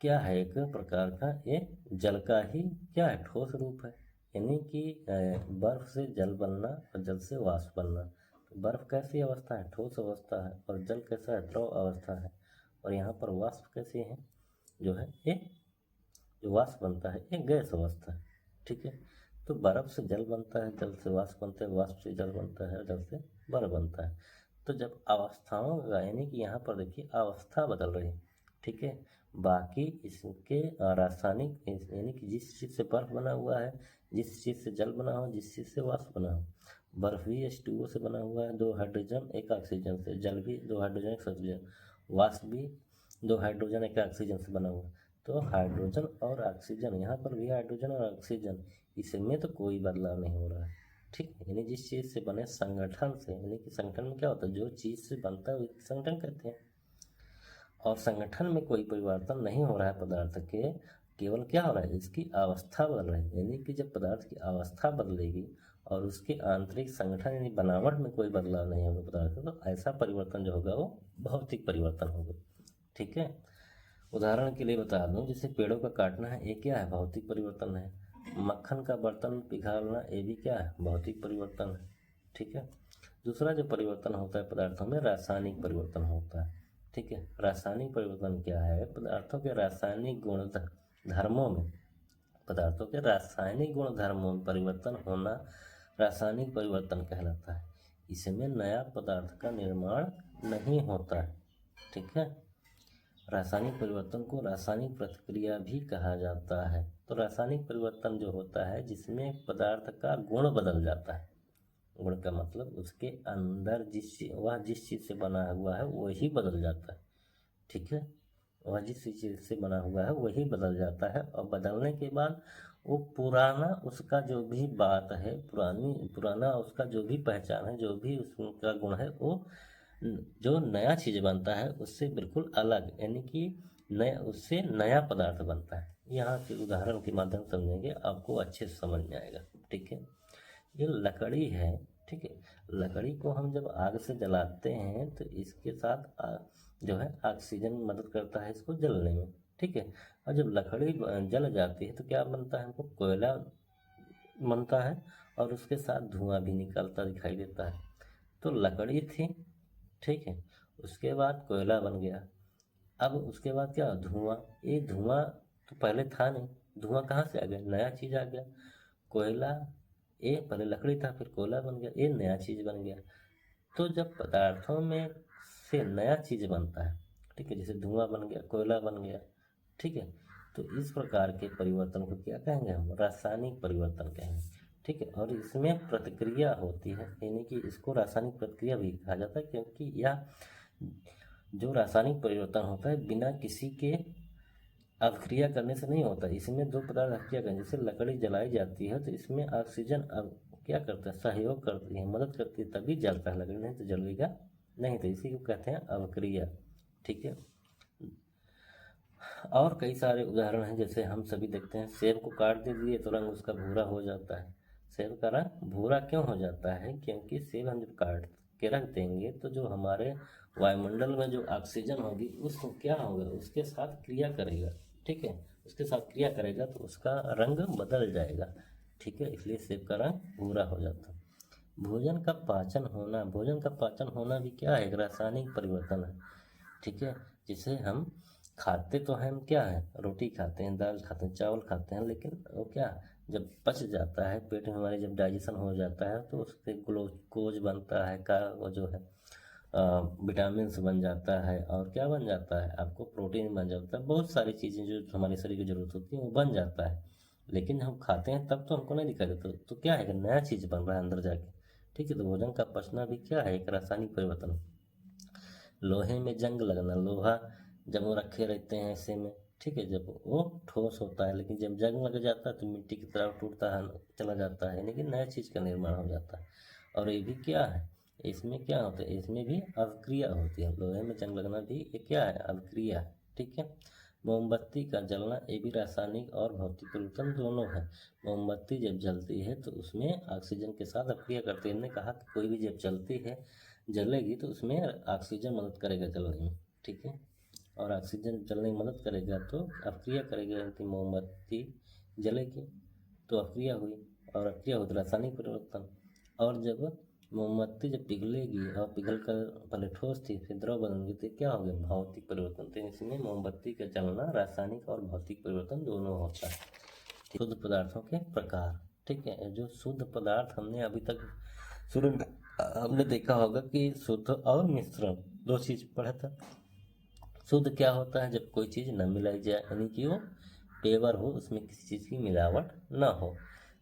[SPEAKER 1] क्या है? एक प्रकार का ये जल का ही क्या है, ठोस रूप है। यानी कि बर्फ से जल बनना और जल से वाष्प बनना। तो बर्फ कैसी अवस्था है? ठोस अवस्था है। और जल कैसा है? द्रव अवस्था है। और यहाँ पर वाष्प कैसी है? जो है ये जो वाष्प बनता है ये गैस अवस्था है। ठीक है, तो बर्फ से जल बनता है, जल से वाष्प बनता है, वाष्प से जल बनता है, जल से बर्फ बनता है। तो जब अवस्थाओं का, यानी कि यहाँ पर देखिए अवस्था बदल रही है। ठीक है, बाकी इसके रासायनिक, यानी कि जिस चीज़ से बर्फ बना हुआ है, जिस चीज़ से जल बना हो, जिस चीज़ से वाष्प बना हो। बर्फ भी H2O से बना हुआ है, 2 हाइड्रोजन 1 ऑक्सीजन से। जल भी 2 हाइड्रोजन 1 ऑक्सीजन। वाष्प भी 2 हाइड्रोजन 1 ऑक्सीजन से बना हुआ है। तो हाइड्रोजन और ऑक्सीजन, यहाँ पर भी हाइड्रोजन और ऑक्सीजन, इसमें तो कोई बदलाव नहीं हो रहा है। ठीक है, यानी जिस चीज़ से बने संगठन से, यानी कि संगठन में क्या होता है, जो चीज़ से बनता है उसको संगठन कहते हैं। और संगठन में कोई परिवर्तन नहीं हो रहा है पदार्थ के, केवल क्या हो रहा है, इसकी अवस्था बदल रही है। यानी कि जब पदार्थ की अवस्था बदलेगी और उसके आंतरिक संगठन यानी बनावट में कोई बदलाव नहीं होगा पदार्थ का, तो ऐसा परिवर्तन जो होगा वो भौतिक परिवर्तन होगा। ठीक है, उदाहरण के लिए बता दूं, जैसे पेड़ों का काटना है, ये क्या है, भौतिक परिवर्तन है। मक्खन का बर्तन पिघालना, ये भी क्या है, भौतिक परिवर्तन है। ठीक है, दूसरा जो परिवर्तन होता है पदार्थों में, रासायनिक परिवर्तन होता है। ठीक है, रासायनिक परिवर्तन क्या है? पदार्थों के रासायनिक गुण धर्मों में, पदार्थों के रासायनिक गुण धर्मों में परिवर्तन होना रासायनिक परिवर्तन कहलाता है। इसमें नया पदार्थ का निर्माण नहीं होता है। ठीक है, रासायनिक परिवर्तन को रासायनिक प्रतिक्रिया भी कहा जाता है। तो रासायनिक परिवर्तन जो होता है जिसमें पदार्थ का गुण बदल जाता है। गुण का मतलब उसके अंदर जिस चीज़ से बना हुआ है वही बदल जाता है। ठीक है, वह जिस चीज़ से बना हुआ है वही बदल जाता है। और बदलने के बाद वो पुराना, उसका जो भी बात है, पुराना उसका जो भी पहचान है, जो भी उसका गुण है, वो जो नया चीज़ बनता है उससे बिल्कुल अलग, यानी कि नया, उससे नया पदार्थ बनता है। यहाँ के उदाहरण के माध्यम से समझेंगे, आपको अच्छे से समझ में आएगा। ठीक है, ये लकड़ी है। ठीक है, लकड़ी को हम जब आग से जलाते हैं तो इसके साथ जो है ऑक्सीजन मदद करता है इसको जलने में। ठीक है, और जब लकड़ी जल जाती है तो क्या बनता है, हमको कोयला बनता है और उसके साथ धुआं भी निकलता दिखाई देता है। तो लकड़ी थी, ठीक है, उसके बाद कोयला बन गया। अब उसके बाद क्या, धुआं। ये धुआं तो पहले था नहीं, धुआं कहाँ से आ गया, नया चीज़ आ गया। कोयला, ये पहले लकड़ी था फिर कोयला बन गया, ये नया चीज़ बन गया। तो जब पदार्थों में से नया चीज़ बनता है, ठीक है, जैसे धुआं बन गया, कोयला बन गया, ठीक है, तो इस प्रकार के परिवर्तन को क्या कहेंगे हम, रासायनिक परिवर्तन कहेंगे। ठीक है, और इसमें प्रतिक्रिया होती है, यानी कि इसको रासायनिक प्रतिक्रिया भी कहा जाता है, क्योंकि यह जो रासायनिक परिवर्तन होता है बिना किसी के अभिक्रिया करने से नहीं होता। इसमें 2 पदार्थ अभिक्रिया करें, जैसे लकड़ी जलाई जाती है तो इसमें ऑक्सीजन अब क्या करता है, सहयोग करती है, मदद करती है, तभी जलता है लकड़ी, नहीं तो जलेगा नहीं। तो इसी को कहते हैं अभिक्रिया। ठीक है, और कई सारे उदाहरण हैं, जैसे हम सभी देखते हैं, सेब को काट दीजिए तो रंग उसका भूरा हो जाता है। सेब का रंग भूरा क्यों हो जाता है, क्योंकि सेब हम जब के रख देंगे तो जो हमारे वायुमंडल में जो ऑक्सीजन होगी उसको क्या होगा, उसके साथ क्रिया करेगा, ठीक है, उसके साथ क्रिया करेगा तो उसका रंग बदल जाएगा, ठीक है, इसलिए सेब का रंग भूरा हो जाता है। भोजन का पाचन होना भी क्या है, एक रासायनिक परिवर्तन है, ठीक है, जिसे हम खाते तो हम क्या है, रोटी खाते हैं, दाल खाते हैं, चावल खाते हैं, लेकिन वो क्या, जब पच जाता है पेट में हमारे, जब डाइजेशन हो जाता है तो उससे ग्लूकोज बनता है, का वो जो है विटामिन बन जाता है, और क्या बन जाता है आपको, प्रोटीन बन जाता है, बहुत सारी चीज़ें जो हमारे शरीर की जरूरत होती है वो बन जाता है। लेकिन हम खाते हैं तब तो हमको नहीं दिखाई देता, तो क्या है कि नया चीज़ बन रहा है अंदर जाके, ठीक है। तो भोजन का पचना भी क्या है, एक रासायनिक परिवर्तन। लोहे में जंग लगना, लोहा जब वो रखे रहते हैं ऐसे में, ठीक है, जब वो ठोस होता है, लेकिन जब जंग लग जाता है तो मिट्टी की तरह टूटता है, चला जाता है, लेकिन नया चीज़ का निर्माण हो जाता है। और ये भी क्या है, इसमें क्या होता है, इसमें भी अवक्रिया होती है, लोहे में जंग लगना भी ये क्या है, अवक्रिया है, ठीक है। मोमबत्ती का जलना ये भी रासायनिक और भौतिक परिवर्तन दोनों है। मोमबत्ती जब जलती है तो उसमें ऑक्सीजन के साथ अवक्रिया करती है। हमने कहा कि कोई भी जब जलती है, जलेगी तो उसमें ऑक्सीजन मदद करेगा जलने में, ठीक है, और ऑक्सीजन जलने में मदद करेगा तो अवक्रिया करेगा, कि मोमबत्ती जलेगी तो अवक्रिया हुई, और अवक्रिया हुई तो रासायनिक परिवर्तन। और जब मोमबत्ती जब पिघलेगी और पिघल कर पहले ठोस थी फिर द्रव बनेगी तो क्या हो गया, भौतिक परिवर्तन। तो इसमें मोमबत्ती का जलना रासायनिक और भौतिक परिवर्तन दोनों होता है। शुद्ध पदार्थों के प्रकार, ठीक है, जो शुद्ध पदार्थ हमने अभी तक शुरू में हमने देखा होगा कि शुद्ध और मिश्रण दो चीज पढ़ा था। शुद्ध क्या होता है, जब कोई चीज़ न मिलाई जाए, यानी कि वो पेवर हो, उसमें किसी चीज़ की मिलावट न हो।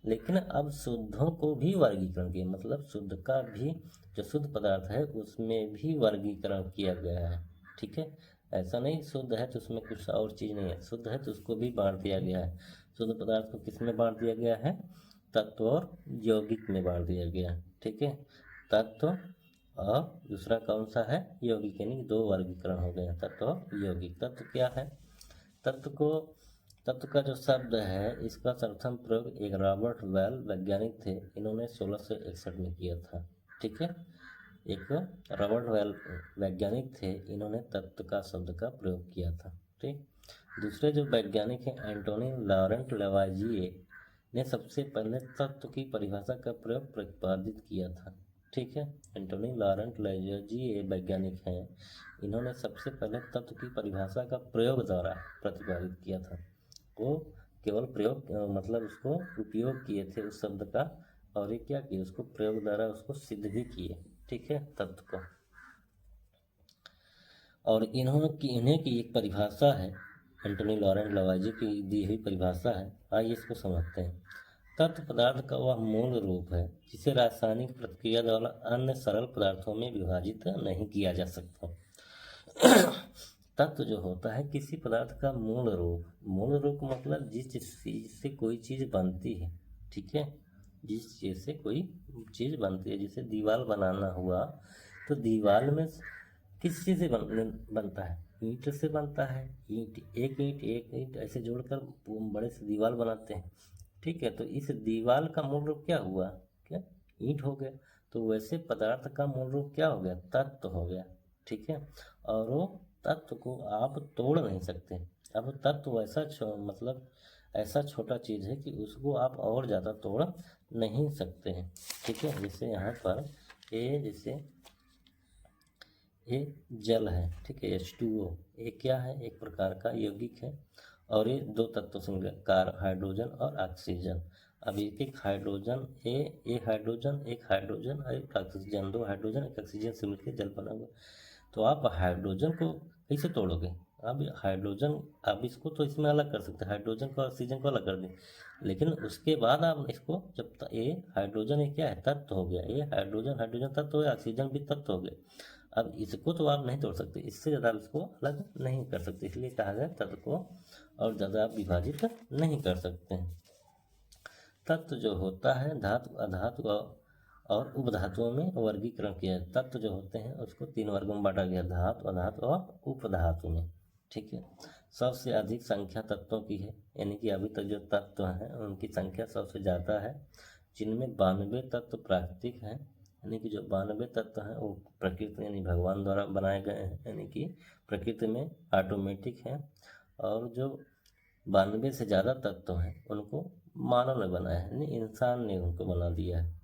[SPEAKER 1] लेकिन अब शुद्धों को भी वर्गीकरण किया, मतलब शुद्ध का भी जो शुद्ध पदार्थ है उसमें भी वर्गीकरण किया गया है, ठीक है। ऐसा नहीं शुद्ध है तो उसमें कुछ और चीज़ नहीं है, शुद्ध है तो उसको भी बांट दिया गया है। शुद्ध पदार्थ को किस में बांट दिया गया है, तत्व और यौगिक में बांट दिया गया है, ठीक है। तत्व और दूसरा कौन सा है, यौगिक, यानी दो वर्गीकरण हो गए, तत्व और यौगिक। तत्व क्या है, तत्व का जो शब्द है इसका प्रथम प्रयोग एक रॉबर्ट वेल वैज्ञानिक थे, इन्होंने 1661 में किया था, ठीक है। एक रॉबर्ट वेल वैज्ञानिक थे, इन्होंने तत्व का शब्द का प्रयोग किया था, ठीक। दूसरे जो वैज्ञानिक हैं एंटोनी लॉरेंट लेवाइजिए ने सबसे पहले तत्व की परिभाषा का प्रयोग प्रतिपादित किया था, ठीक है। एंटोनी लॉरेंट लेवाइजिए वैज्ञानिक हैं, इन्होंने सबसे पहले तत्व की परिभाषा का प्रयोग द्वारा प्रतिपादित किया था। वो केवल प्रयोग मतलब उसको उपयोग किए थे उस शब्द का, और ये क्या किए, उसको प्रयोग द्वारा उसको सिद्ध भी किए, ठीक है, तत्व को। और इन्हें की एक परिभाषा है, एंटोनी लॉरेंट लेवाइजिए की दी हुई परिभाषा है, आइए इसको समझते हैं। तत्व पदार्थ का वह मूल रूप है जिसे रासायनिक प्रतिक्रिया द्वारा अन्य सरल पदार्थों में विभाजित नहीं किया जा सकता। तत्व जो होता है किसी पदार्थ का मूल रूप मतलब जिस चीज से कोई चीज बनती है, ठीक है, जिस चीज से कोई चीज बनती है, जैसे दीवार बनाना हुआ तो दीवार में किस चीज से बनता है, ईंट से बनता है, एक ईंट ऐसे जोड़कर बड़े से दीवार बनाते हैं, ठीक है। तो इस दीवार का मूल रूप क्या हुआ, क्या, ईंट हो गया। तो वैसे पदार्थ का मूल रूप क्या हो गया, तत्व हो गया, ठीक है। और वो तत्व को आप तोड़ नहीं सकते। अब तत्व मतलब ऐसा छोटा चीज़ है कि उसको आप और ज़्यादा तोड़ नहीं सकते हैं, ठीक है। जैसे यहाँ पर जैसे ये जल है, ठीक है, H2O, ये क्या है, एक प्रकार का यौगिक है, और ये दो तत्वों से मिलकर हाइड्रोजन और ऑक्सीजन। अब एक हाइड्रोजन एक हाइड्रोजन और एक ऑक्सीजन, दो हाइड्रोजन एक ऑक्सीजन से मिलकर जल बना हुआ। तो आप हाइड्रोजन को कैसे तोड़ोगे, अब हाइड्रोजन आप इसको तो इसमें अलग कर सकते हैं, हाइड्रोजन को ऑक्सीजन को अलग कर दें, लेकिन उसके बाद आप इसको जब ये हाइड्रोजन ये क्या है, तत्व हो गया, ये हाइड्रोजन तत्व हो गया, ऑक्सीजन भी तत्व हो गया। अब इसको तो आप नहीं तोड़ सकते, इससे ज़्यादा आप इसको अलग नहीं कर सकते, इसलिए कहा गया तत्व को और ज़्यादा आप विभाजित नहीं कर सकते हैं। तत्व जो होता है धातु अधातु और उपधातुओं में वर्गीकरण किया है। तत्व जो होते हैं उसको 3 वर्गों में बांटा गया, धातु अधातु और उपधातु में, ठीक है। सबसे अधिक संख्या तत्वों की है, यानी कि अभी तक जो तत्व हैं उनकी संख्या सबसे ज़्यादा है, जिनमें 92 तत्व प्राकृतिक हैं यानी कि जो 92 तत्व हैं वो प्रकृति यानी भगवान द्वारा बनाए गए हैं, यानी कि प्रकृति में ऑटोमेटिक है। और जो 92 से ज़्यादा तत्व हैं उनको मानव ने बनाया है, यानी इंसान ने उनको बना दिया है।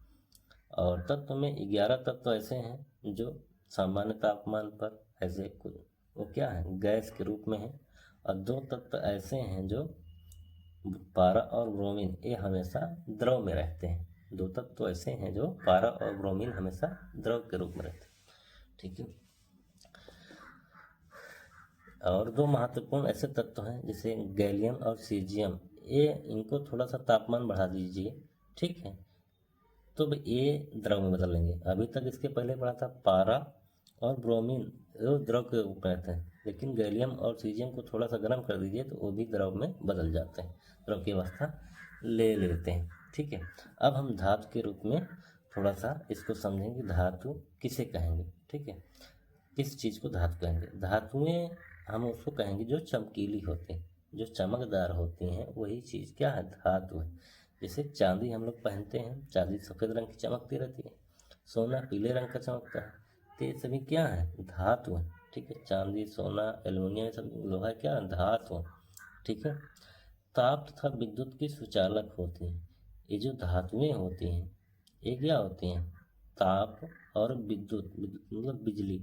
[SPEAKER 1] और तत्व में 11 तत्व ऐसे हैं जो सामान्य तापमान पर ऐसे वो क्या है, गैस के रूप में है। और 2 तत्व ऐसे हैं जो पारा और ब्रोमीन, ये हमेशा द्रव में रहते हैं। 2 तत्व ऐसे हैं जो पारा और ब्रोमीन हमेशा द्रव के रूप में रहते हैं, ठीक है। और 2 महत्वपूर्ण ऐसे तत्व हैं जैसे गैलियम और सीजियम, ये इनको थोड़ा सा तापमान बढ़ा दीजिए, ठीक है, तो ये द्रव में बदल लेंगे। अभी तक इसके पहले पढ़ा था पारा और ब्रोमीन, वो द्रव के रूप में रहते हैं, लेकिन गैलियम और सीजियम को थोड़ा सा गर्म कर दीजिए तो वो भी द्रव में बदल जाते हैं, द्रव की अवस्था ले लेते हैं, ठीक है। अब हम धातु के रूप में थोड़ा सा इसको समझेंगे, धातु किसे कहेंगे, ठीक है, किस चीज़ को धातु कहेंगे। धातुएं हम उसको कहेंगे जो चमकीली होती हैं, जो चमकदार होती हैं, वही चीज़ क्या है, धातु है। जैसे चांदी हम लोग पहनते हैं, चांदी सफ़ेद रंग की चमकती रहती है, सोना पीले रंग का चमकता है, तो ये सभी क्या है, धातु है, ठीक है। चांदी, सोना, एल्युमिनियम, सब लोहा क्या है, धातु है, ठीक है। ताप तथा विद्युत की सुचालक होती हैं। ये जो धातुएं होती हैं ये क्या होती हैं, ताप और विद्युत, मतलब बिजली।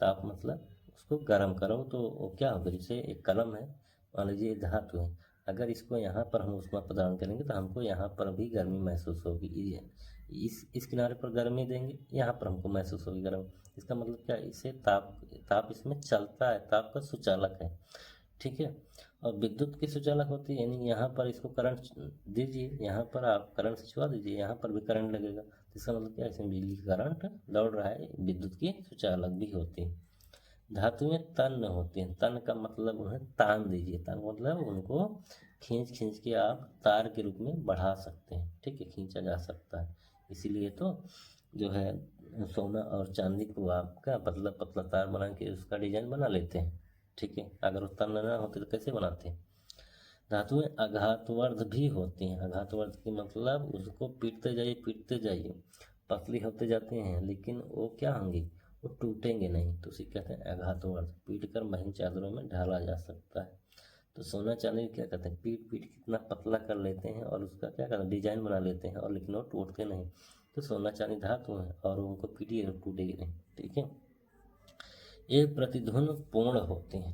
[SPEAKER 1] ताप मतलब उसको गर्म करो तो वो क्या होगा, जैसे एक कलम है, मान लीजिए धातु है, अगर इसको यहाँ पर हम ऊष्मा प्रदान करेंगे तो हमको यहाँ पर भी गर्मी महसूस होगी। इस किनारे पर गर्मी देंगे, यहाँ पर हमको महसूस होगी गर्मी। इसका मतलब क्या है, इसे ताप इसमें चलता है, ताप का सुचालक है, ठीक है। और विद्युत की सुचालक होती है, यानी यहाँ पर इसको करंट दीजिए, यहाँ पर आप करंट से छुआ दीजिए, यहाँ पर भी करंट लगेगा, तो इसका मतलब क्या है, इसमें बिजली का करंट दौड़ रहा है, विद्युत की सुचालक भी होती है। धातुएं तन्य होती हैं, तन्य का मतलब उन्हें तान दीजिए, तान मतलब उनको खींच खींच के आप तार के रूप में बढ़ा सकते हैं, ठीक है, खींचा जा सकता है। इसीलिए तो जो है सोना और चांदी को आप क्या पतला पतला तार बना के उसका डिजाइन बना लेते हैं, ठीक है। अगर वो तन्य ना होते तो कैसे बनाते हैं। धातुएं आघातवर्ध भी होती हैं। आघातवर्ध की मतलब उसको पीटते जाइए, पतली होते जाते हैं, लेकिन वो क्या होंगी, वो टूटेंगे नहीं, तो उसे कहते हैं आघातवर्ध। पीट कर महीन चादरों में ढाला जा सकता है। तो सोना चांदी क्या कहते हैं, पीट पीट कितना पतला कर लेते हैं और उसका क्या करते हैं, डिजाइन बना लेते हैं, और लेकिन वो टूटते नहीं। तो सोना चांदी धातु है और उनको पीटिए तो टूटेगी नहीं, ठीक है। ये प्रतिध्वनि पूर्ण होते हैं।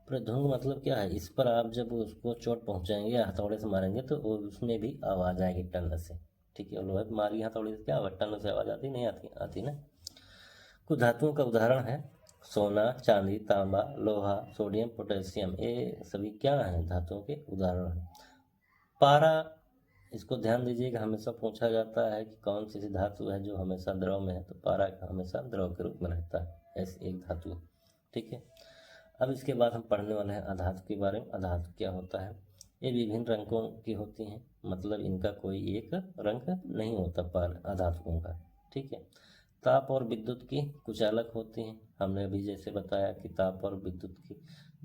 [SPEAKER 1] प्रतिध्वनि मतलब क्या है, इस पर आप जब उसको चोट पहुंचाएंगे या हथौड़े से मारेंगे तो उसमें भी आवाज़ आएगी टन से, ठीक है। लोहे पर मारी हथौड़े से क्या आवाज़, टन से आवाज़ आती नहीं, आती ना। कुछ धातुओं का उदाहरण है सोना, चांदी, तांबा, लोहा, सोडियम, पोटेशियम, ये सभी क्या हैं, धातुओं के उदाहरण हैं। पारा, इसको ध्यान दीजिएगा, हमेशा पूछा जाता है कि कौन सी धातु है जो हमेशा द्रव में है, तो पारा हमेशा द्रव के रूप में रहता है, ऐसी एक धातु है, ठीक है। अब इसके बाद हम पढ़ने वाले हैं अधातु के बारे में। अधातु क्या होता है, ये विभिन्न रंगों की होती हैं, मतलब इनका कोई एक रंग नहीं होता पार अधातुओं का, ठीक है। ताप और विद्युत की कुचालक होती हैं। हमने अभी जैसे बताया कि ताप और विद्युत की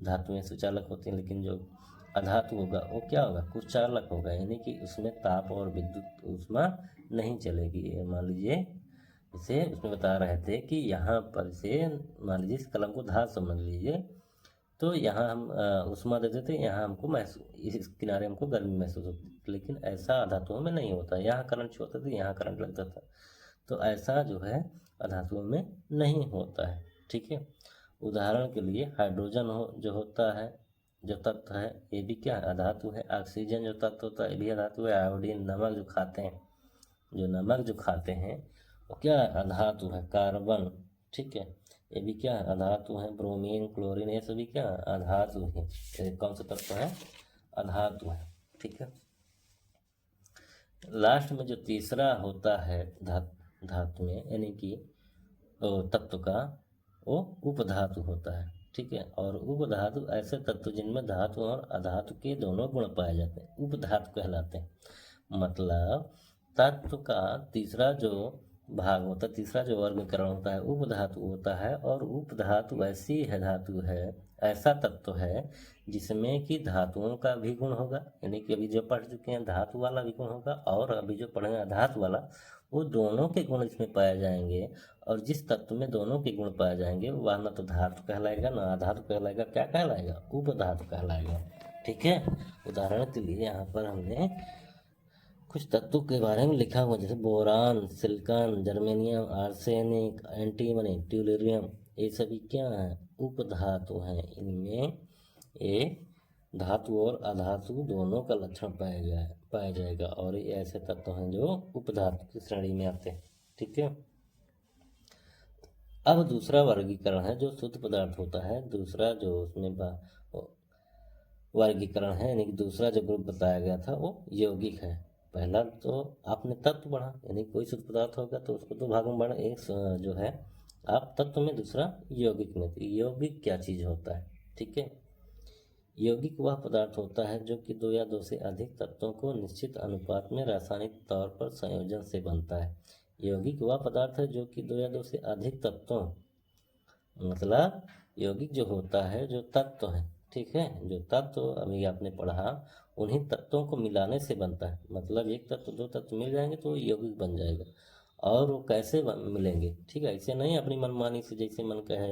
[SPEAKER 1] धातुएं सुचालक होती हैं, लेकिन जो अधातु होगा वो क्या होगा, कुचालक होगा, यानी कि उसमें ताप और विद्युत ऊष्मा नहीं चलेगी। मान लीजिए इसे उसमें बता रहे थे कि यहाँ पर से मान लीजिए इस कलम को धातु समझ लीजिए, तो यहाँ हम ऊष्मा देते थे, यहाँ हमको महसूस, इस किनारे हमको गर्मी महसूस होती, लेकिन ऐसा अधातुओं में नहीं होता। यहाँ करंट छूता था, यहाँ करंट लगता था, तो ऐसा जो है अधातुओं में नहीं होता है, ठीक है। उदाहरण के लिए हाइड्रोजन जो होता है, जो तत्व है, ये भी क्या है, अधातु है। ऑक्सीजन जो तत्व होता है ये भी अधातु है। आयोडीन, नमक जो खाते हैं, वो क्या है, अधातु है। कार्बन, ठीक है, ये भी क्या है, अधातु है। ब्रोमीन, क्लोरीन, ये सभी क्या है, अधातु है। ये कौन सा तत्व है, अधातु है, ठीक है। लास्ट में जो तीसरा होता है धातु में, यानी कि तत्व का, वो उपधातु होता है, ठीक है। और उपधातु ऐसे तत्व जिनमें धातु और अधातु के दोनों गुण पाए जाते हैं, उपधातु कहलाते हैं। मतलब तत्व का तीसरा जो भाग होता है, तीसरा जो वर्गीकरण होता है उपधातु होता है। और उपधातु ऐसी है धातु है, ऐसा तत्व है जिसमें कि धातुओं का भी गुण होगा, यानी कि अभी जो पढ़ चुके हैं धातु वाला भी गुण होगा, और अभी जो पढ़ेंगे अधातु वाला, वो दोनों के गुण इसमें पाए जाएंगे। और जिस तत्व में दोनों के गुण पाए जाएंगे वह न तो धातु कहलाएगा न अधातु कहलाएगा, क्या कहलाएगा? उपधातु कहलाएगा। ठीक है, उदाहरण के लिए यहाँ पर हमने कुछ तत्वों के बारे में लिखा हुआ, जैसे boron, silicon, germanium, arsenic, antimony, tellurium, ये सभी क्या हैं? उपधातु हैं। इनमें ये धातु और अधातु दोनों का लक्षण पाया जाएगा, और ये ऐसे तत्व हैं जो उपधातु की श्रेणी में आते हैं। ठीक है, अब दूसरा वर्गीकरण है जो शुद्ध पदार्थ होता है। दूसरा जो उसमें वर्गीकरण है, यानी कि दूसरा जो ग्रुप बताया गया था वो यौगिक है। पहला तो आपने तत्व पढ़ा, यानी कोई शुद्ध पदार्थ होगा तो उसको दो भागों में बांटा, एक जो है आप तत्व में, दूसरा यौगिक में। तो यौगिक क्या चीज़ होता है? ठीक है, यौगिक वह पदार्थ होता है जो कि दो या दो से अधिक तत्वों को निश्चित अनुपात में रासायनिक तौर पर संयोजन से बनता है। यौगिक वह पदार्थ है जो कि दो या दो से अधिक तत्वों, मतलब यौगिक जो होता है जो तत्व है, ठीक है, जो तत्व अभी आपने पढ़ा उन्हीं तत्वों को मिलाने से बनता है। मतलब एक तत्व दो तत्व मिल जाएंगे तो यौगिक बन जाएगा। और वो कैसे मिलेंगे? ठीक है, ऐसे नहीं अपनी मनमानी से, जैसे मन कहे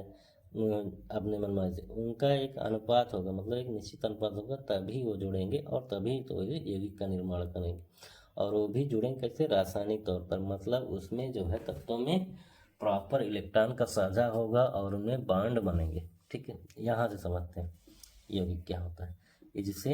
[SPEAKER 1] अपने मनमानी से, उनका एक अनुपात होगा, मतलब एक निश्चित अनुपात होगा, तभी वो जुड़ेंगे और तभी तो ये यौगिक का निर्माण करेंगे। और वो भी जुड़ेंगे कैसे? रासायनिक तौर पर, मतलब उसमें जो है तत्वों में प्रॉपर इलेक्ट्रॉन का साझा होगा और उनमें बॉन्ड बनेंगे। ठीक है, यहाँ से समझते हैं यौगिक क्या होता है। जिसे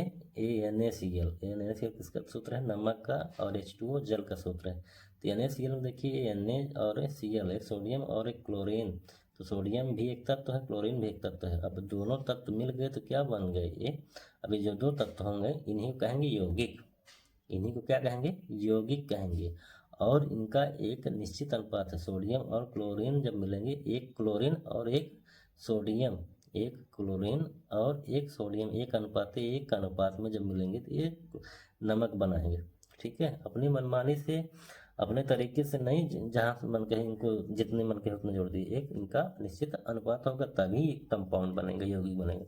[SPEAKER 1] NaCl, NaCl किसका सूत्र है? नमक का, और H2O जल का सूत्र है। तो NaCl में देखिए Na और Cl, एक सोडियम और एक क्लोरीन। तो सोडियम भी एक तत्व है, क्लोरीन भी एक तत्व है। अब दोनों तत्व मिल गए तो क्या बन गए ये? अभी जो दो तत्व होंगे इन्हीं को कहेंगे यौगिक। इन्हीं को क्या कहेंगे? यौगिक कहेंगे। और इनका एक निश्चित अनुपात है, सोडियम और क्लोरीन जब मिलेंगे, एक क्लोरीन और एक सोडियम, एक क्लोरीन और एक सोडियम एक अनुपात में जब मिलेंगे तो ये नमक बनाएंगे। ठीक है, अपनी मनमानी से, अपने तरीके से नहीं, जहाँ से मन कहे इनको जितने मन कहे उतने जोड़ दिए, एक इनका निश्चित अनुपात होगा तभी कंपाउंड बनेंगे, यौगिक बनेंगे।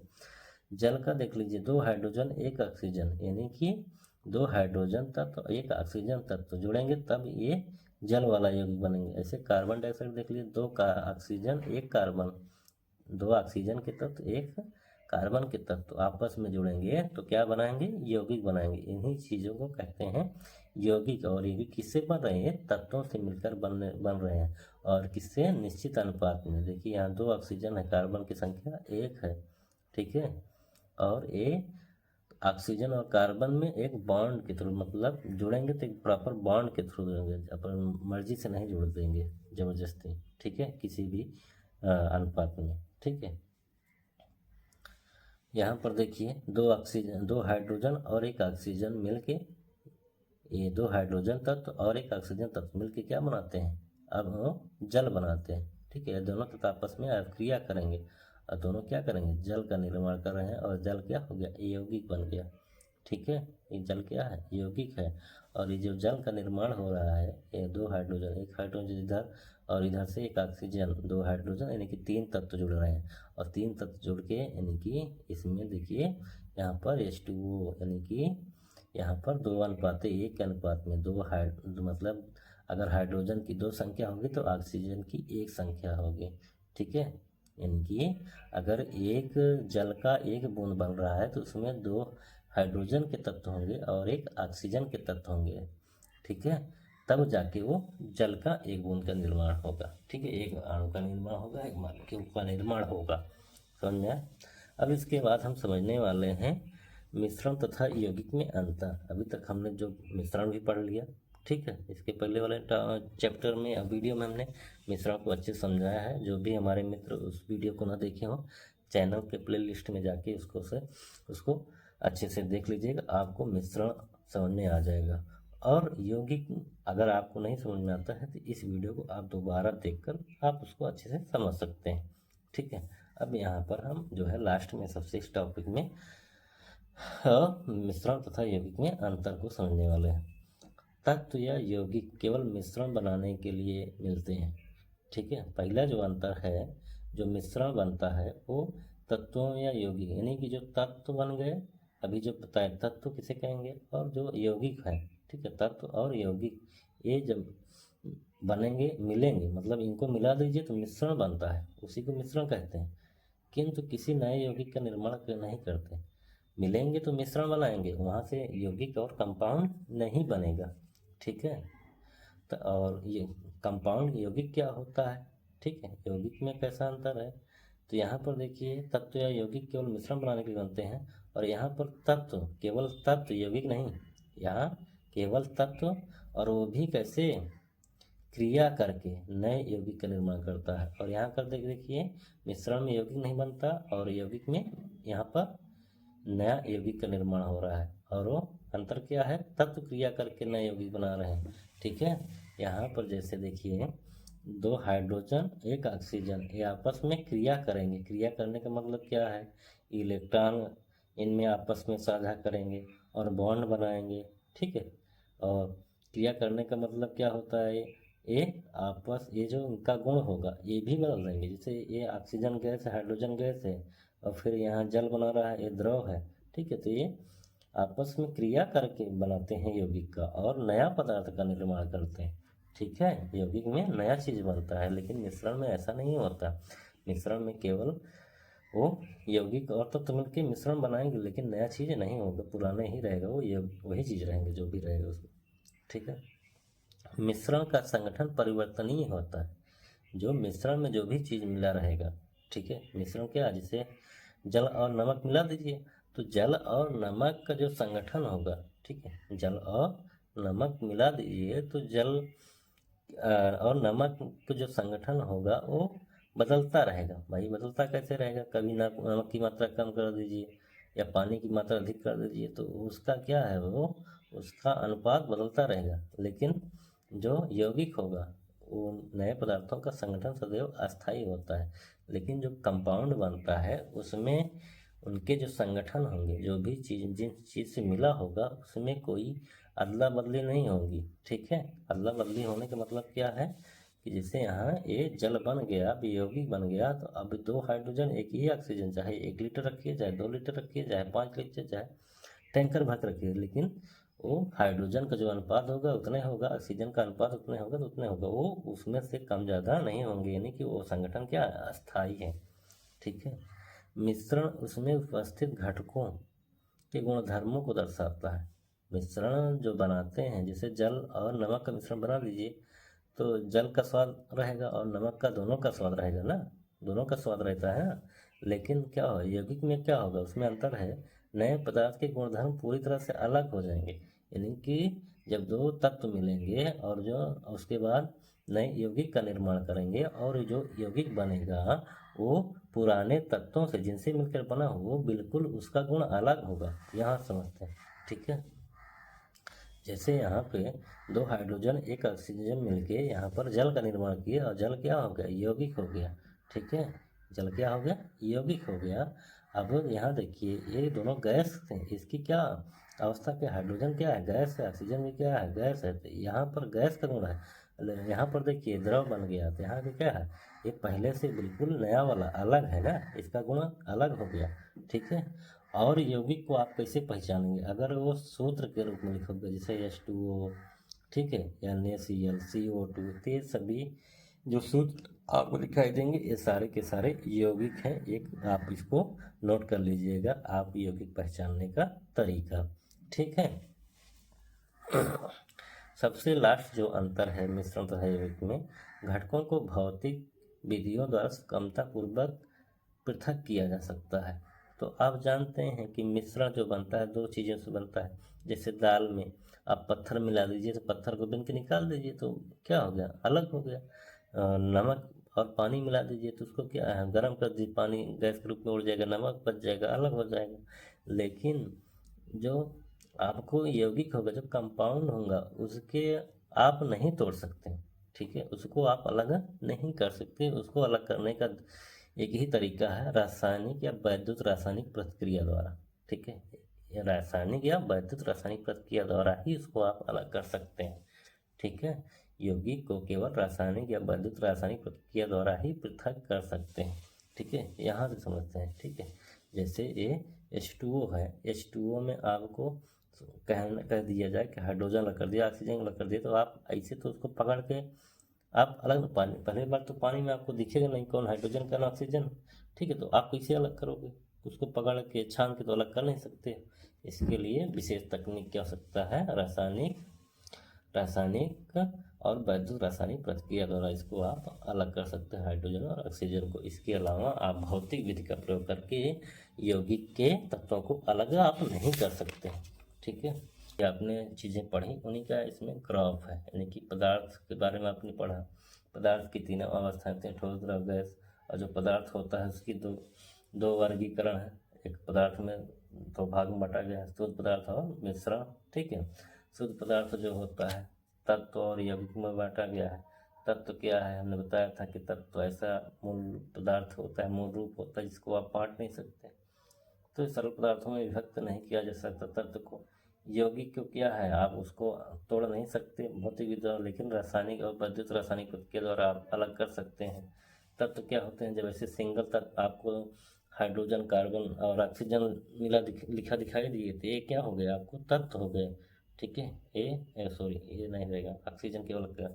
[SPEAKER 1] जल का देख लीजिए, दो हाइड्रोजन एक ऑक्सीजन, यानी कि दो हाइड्रोजन तत्व एक ऑक्सीजन तत्व जुड़ेंगे तब ये जल वाला यौगिक बनेंगे। ऐसे कार्बन डाइऑक्साइड देख लीजिए, दो का ऑक्सीजन एक कार्बन, दो ऑक्सीजन के तत्व एक कार्बन के तत्व आपस में जुड़ेंगे तो क्या बनाएंगे? यौगिक बनाएंगे। इन्हीं चीज़ों को कहते हैं यौगिक। और यौगिक किससे बन रहे हैं? तत्वों से मिलकर बन रहे हैं, और किससे? निश्चित अनुपात में। देखिए यहाँ दो ऑक्सीजन है, कार्बन की संख्या एक है, ठीक है, और ये ऑक्सीजन और कार्बन में एक बॉन्ड के थ्रू, मतलब जुड़ेंगे तो एक प्रॉपर बॉन्ड के थ्रू जुड़ेंगे, अपन मर्जी से नहीं जुड़ देंगे जबरदस्ती। ठीक है, किसी भी अनुपात में। ठीक है, यहाँ पर देखिए दो हाइड्रोजन और एक ऑक्सीजन मिलके, ये दो हाइड्रोजन तत्व और एक ऑक्सीजन तत्व मिलके क्या बनाते हैं? अब वो जल बनाते हैं। ठीक है, दोनों तत्व आपस में क्रिया करेंगे और दोनों क्या करेंगे? जल का निर्माण कर रहे हैं, और जल क्या हो गया? यौगिक बन गया। ठीक है, ये जल क्या है? यौगिक है। और ये जो जल का निर्माण हो रहा है, ये दो हाइड्रोजन, एक हाइड्रोजन इधर और इधर से एक ऑक्सीजन, दो हाइड्रोजन, यानी कि तीन तत्व जुड़ रहे हैं। और तीन तत्व जुड़ के, यानी कि इसमें देखिए यहाँ पर H2O, यानी कि यहाँ पर दो अनुपात एक के अनुपात में मतलब अगर हाइड्रोजन की दो संख्या होगी तो ऑक्सीजन की एक संख्या होगी। ठीक है, यानी कि अगर एक जल का एक बूंद बन रहा है तो उसमें दो हाइड्रोजन के तत्व होंगे और एक ऑक्सीजन के तत्व होंगे। ठीक है, तब जाके वो जल का एक बूंद का निर्माण होगा। ठीक है, एक अणु का निर्माण होगा, एक मॉलिक्यूल का निर्माण होगा। समझ में आया? अब इसके बाद हम समझने वाले हैं मिश्रण तथा यौगिक में अंतर। अभी तक हमने जो मिश्रण भी पढ़ लिया, ठीक है, इसके पहले वाले चैप्टर में, वीडियो में हमने मिश्रण को अच्छे से समझाया है। जो भी हमारे मित्र उस वीडियो को ना देखे हों, चैनल के प्लेलिस्ट में जाके उसको अच्छे से देख लीजिएगा, आपको मिश्रण समझ में आ जाएगा। और यौगिक अगर आपको नहीं समझ में आता है तो इस वीडियो को आप दोबारा देखकर आप उसको अच्छे से समझ सकते हैं। ठीक है, अब यहाँ पर हम जो है लास्ट में सबसे इस टॉपिक में मिश्रण तथा यौगिक में अंतर को समझने वाले हैं। तत्व या यौगिक केवल मिश्रण बनाने के लिए मिलते हैं। ठीक है, पहला जो अंतर है, जो मिश्रण बनता है वो तत्वों या यौगिक, यानी कि जो तत्व बन गए, अभी जो बताए तत्व किसे कहेंगे, और जो यौगिक है, ठीक है, तत्व और यौगिक ये जब बनेंगे, मिलेंगे, मतलब इनको मिला दीजिए तो मिश्रण बनता है, उसी को मिश्रण कहते हैं। किंतु किसी नए यौगिक का निर्माण नहीं करते, मिलेंगे तो मिश्रण बनाएंगे, वहाँ से यौगिक और कंपाउंड नहीं बनेगा। ठीक है, तो और ये कंपाउंड यौगिक क्या होता है, ठीक है, यौगिक में कैसा अंतर है, तो यहाँ पर देखिए तत्व या यौगिक केवल मिश्रण बनाने के लिए बनते हैं, और यहाँ पर तत्व, केवल तत्व, यौगिक नहीं, यहाँ केवल तत्व, और वो भी कैसे, क्रिया करके नए यौगिक का निर्माण करता है। और यहाँ कर देखिए मिश्रण में यौगिक नहीं बनता, और यौगिक में यहाँ पर नया यौगिक का निर्माण हो रहा है, और वो अंतर क्या है, तत्व क्रिया करके नए यौगिक बना रहे हैं। ठीक है, यहाँ पर जैसे देखिए दो हाइड्रोजन एक ऑक्सीजन ये आपस में क्रिया करेंगे, क्रिया करने का मतलब क्या है, इलेक्ट्रॉन इनमें आपस में साझा करेंगे और बॉन्ड बनाएंगे। ठीक है, और क्रिया करने का मतलब क्या होता है, ये आपस, ये जो इनका गुण होगा ये भी बदल देंगे, जैसे ये ऑक्सीजन गैस है, हाइड्रोजन गैस है, और फिर यहाँ जल बना रहा है, ये द्रव है। ठीक है, तो ये आपस में क्रिया करके बनाते हैं यौगिक का, और नया पदार्थ का निर्माण करते हैं। ठीक है, यौगिक में नया चीज़ बनता है, लेकिन मिश्रण में ऐसा नहीं होता। मिश्रण में केवल वो यौगिक और तत्व मिलकर मिश्रण बनाएंगे, लेकिन नया चीज़ नहीं होगा, पुराने ही रहेगा, वो ये वही चीज़ रहेंगे जो भी रहेगा उसमें। ठीक है, मिश्रण का संगठन परिवर्तनीय होता है, जो मिश्रण में जो भी चीज़ मिला रहेगा। ठीक है, मिश्रण क्या, जैसे जल और नमक मिला दीजिए तो जल और नमक का जो संगठन होगा, ठीक है, जल और नमक मिला दीजिए तो जल और नमक का जो संगठन होगा वो बदलता रहेगा। भाई बदलता कैसे रहेगा, कभी नमक की मात्रा कम कर दीजिए या पानी की मात्रा अधिक कर दीजिए तो उसका क्या है, वो उसका अनुपात बदलता रहेगा। लेकिन जो यौगिक होगा वो नए पदार्थों का संगठन सदैव अस्थायी होता है, लेकिन जो कंपाउंड बनता है उसमें उनके जो संगठन होंगे, जो भी चीज़ जिस चीज़ से मिला होगा उसमें कोई अदला बदली नहीं होगी। ठीक है, अदला बदली होने का मतलब क्या है कि जैसे यहाँ ये जल बन गया, अब यौगिक बन गया, तो अब दो हाइड्रोजन एक ही ऑक्सीजन, चाहे 1 लीटर रखिए, चाहे 2 लीटर रखिए, चाहे 5 लीटर, चाहे टैंकर भर रखिए, लेकिन वो हाइड्रोजन का जो अनुपात होगा उतने होगा, ऑक्सीजन का अनुपात उतने होगा तो उतने होगा, वो उसमें से कम ज़्यादा नहीं होंगे, यानी कि वो संगठन क्या है, अस्थायी है। ठीक है, मिश्रण उसमें उपस्थित घटकों के गुणधर्मों को दर्शाता है। मिश्रण जो बनाते हैं, जैसे जल और नमक का मिश्रण बना लीजिए तो जल का स्वाद रहेगा और नमक का, दोनों का स्वाद रहेगा ना, दोनों का स्वाद रहता है ना। लेकिन क्या हो, यौगिक में क्या होगा, उसमें अंतर है, नए पदार्थ के गुणधर्म पूरी तरह से अलग हो जाएंगे, यानी कि जब दो तत्व मिलेंगे और जो उसके बाद नए यौगिक का निर्माण करेंगे, और जो यौगिक बनेगा वो पुराने तत्वों से जिनसे मिलकर बना हो वो बिल्कुल उसका गुण अलग होगा, यहाँ समझते हैं। ठीक है, जैसे यहाँ पे दो हाइड्रोजन एक ऑक्सीजन मिलके यहाँ पर जल का निर्माण किए, और जल क्या हो गया, यौगिक हो गया। ठीक है, जल क्या हो गया, यौगिक हो गया। अब यहाँ देखिए ये दोनों गैस थे, इसकी क्या अवस्था पे, हाइड्रोजन क्या है, गैस है, ऑक्सीजन भी क्या है, गैस है, तो यहाँ पर गैस का गुण है। यहाँ पर देखिए द्रव बन गया, तो यहाँ पे क्या है, ये पहले से बिल्कुल नया वाला अलग है ना, इसका गुण अलग हो गया। ठीक है, और यौगिक को आप कैसे पहचानेंगे, अगर वो सूत्र के रूप में लिखोगे, जैसे H2O, ठीक है, या NaCl, CO2, तो ये सभी जो सूत्र आपको दिखाई देंगे ये सारे के सारे यौगिक हैं। एक आप इसको नोट कर लीजिएगा, आप यौगिक पहचानने का तरीका। ठीक है, सबसे लास्ट जो अंतर है मिश्रण तथा यौगिक में, घटकों को भौतिक विधियों द्वारा समतापूर्वक पृथक किया जा सकता है। तो आप जानते हैं कि मिश्रण जो बनता है दो चीज़ों से बनता है, जैसे दाल में आप पत्थर मिला दीजिए तो पत्थर को बीन के निकाल दीजिए तो क्या हो गया, अलग हो गया। नमक और पानी मिला दीजिए तो उसको क्या है, गर्म कर दीजिए, पानी गैस के रूप में उड़ जाएगा, नमक बच जाएगा, अलग हो जाएगा। लेकिन जो आपको यौगिक होगा, जो कंपाउंड होगा, उसके आप नहीं तोड़ सकते। ठीक है, उसको आप अलग नहीं कर सकते, उसको अलग करने का एक ही तरीका है, रासायनिक या वैद्युत रासायनिक प्रतिक्रिया द्वारा। ठीक है, रासायनिक या वैद्युत रासायनिक प्रतिक्रिया द्वारा ही इसको आप अलग कर सकते हैं। ठीक है, यौगिक को केवल रासायनिक या वैद्युत रासायनिक प्रतिक्रिया द्वारा ही पृथक कर सकते हैं। ठीक है, यहाँ से समझते हैं। ठीक है, जैसे ये H2O है, H2O में आपको कह दिया जाए कि हाइड्रोजन अलग कर दिया, ऑक्सीजन अलग कर दिया, तो आप ऐसे तो उसको पकड़ के आप अलग पानी, पहली बार तो पानी में आपको दिखेगा नहीं कौन हाइड्रोजन कौन ऑक्सीजन। ठीक है, तो आप कैसे अलग करोगे? उसको पकड़ के छान के तो अलग कर नहीं सकते। इसके लिए विशेष तकनीक की आवश्यकता है, रासायनिक और वैद्युत रासायनिक प्रतिक्रिया द्वारा इसको आप अलग कर सकते हैं हाइड्रोजन और ऑक्सीजन को। इसके अलावा आप भौतिक विधि का प्रयोग करके यौगिक के तत्वों को अलग आप नहीं कर सकते। ठीक है, ये आपने चीज़ें पढ़ी, उन्हीं का इसमें ग्राफ है, यानी कि पदार्थ के बारे में आपने पढ़ा। पदार्थ की तीन अवस्थाएं होती हैं, ठोस, द्रव, गैस। और जो पदार्थ होता है उसकी दो वर्गीकरण है। एक पदार्थ में दो भाग में बांटा गया है, शुद्ध पदार्थ और मिश्रण। ठीक है, शुद्ध पदार्थ जो होता है तत्व और यौगिक में बांटा गया है। तत्व क्या है? हमने बताया था कि तत्व ऐसा मूल पदार्थ होता है, मूल रूप होता है जिसको आप बांट नहीं सकते। तो सरल पदार्थों में विभक्त नहीं किया जा सकता तत्व को। यौगिक को क्या है, आप उसको तोड़ नहीं सकते भौतिक विधि द्वारा, लेकिन रासायनिक और वैद्युत रासायनिक प्रतिक्रिया द्वारा आप अलग कर सकते हैं। तत्व क्या होते हैं? जब ऐसे सिंगल तत्व आपको हाइड्रोजन, कार्बन और ऑक्सीजन लिखा दिखाई दिए तो ये क्या हो गया? आपको तत्व हो गए। ठीक है, ये नहीं रहेगा, ऑक्सीजन केवल लगेगा,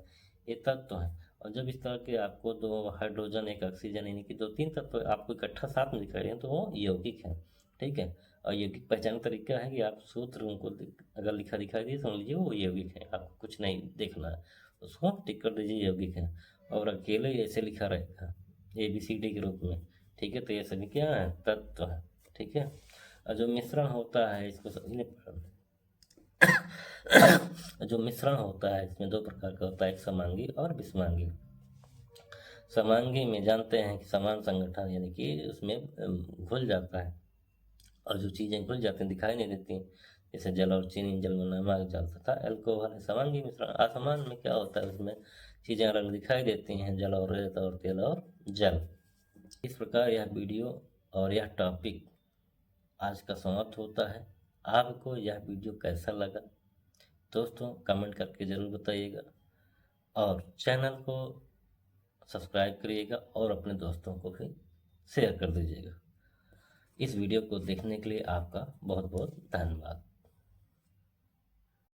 [SPEAKER 1] ये तत्व है। और जब इस तरह के आपको दो हाइड्रोजन एक ऑक्सीजन यानी कि 2-3 तत्व आपको इकट्ठा साथ में दिखाई दें तो वो यौगिक है। ठीक है, और यौगिक पहचान का तरीका है कि आप सूत्र उनको अगर लिखा दिखाई दिए समझ लीजिए वो यौगिक है, आपको कुछ नहीं देखना है, उसको टिक कर दीजिए यौगिक है। और अकेले ऐसे लिखा रहेगा ABCD के रूप में। ठीक है, तो ये सभी क्या है? तत्व है। ठीक है, और जो मिश्रण होता है इसको समझने जो मिश्रण होता है इसमें दो प्रकार का होता है, एक समांगी और विषमांगी। समांगी में जानते हैं कि समान संगठन यानी कि उसमें घुल जाता है, और जो चीज़ें घुल जाती हैं दिखाई नहीं देती, जैसे जल और चीनी, जल में नमक, जल तथा अल्कोहल है। समांगी मिश्रण असमान में क्या होता है? उसमें चीज़ें अलग दिखाई देती हैं, जल और रेत और तेल और जल। इस प्रकार यह वीडियो और यह टॉपिक आज का समाप्त होता है। आपको यह वीडियो कैसा लगा दोस्तों कमेंट करके ज़रूर बताइएगा, और चैनल को सब्सक्राइब करिएगा और अपने दोस्तों को भी शेयर कर दीजिएगा। इस वीडियो को देखने के लिए आपका बहुत बहुत धन्यवाद।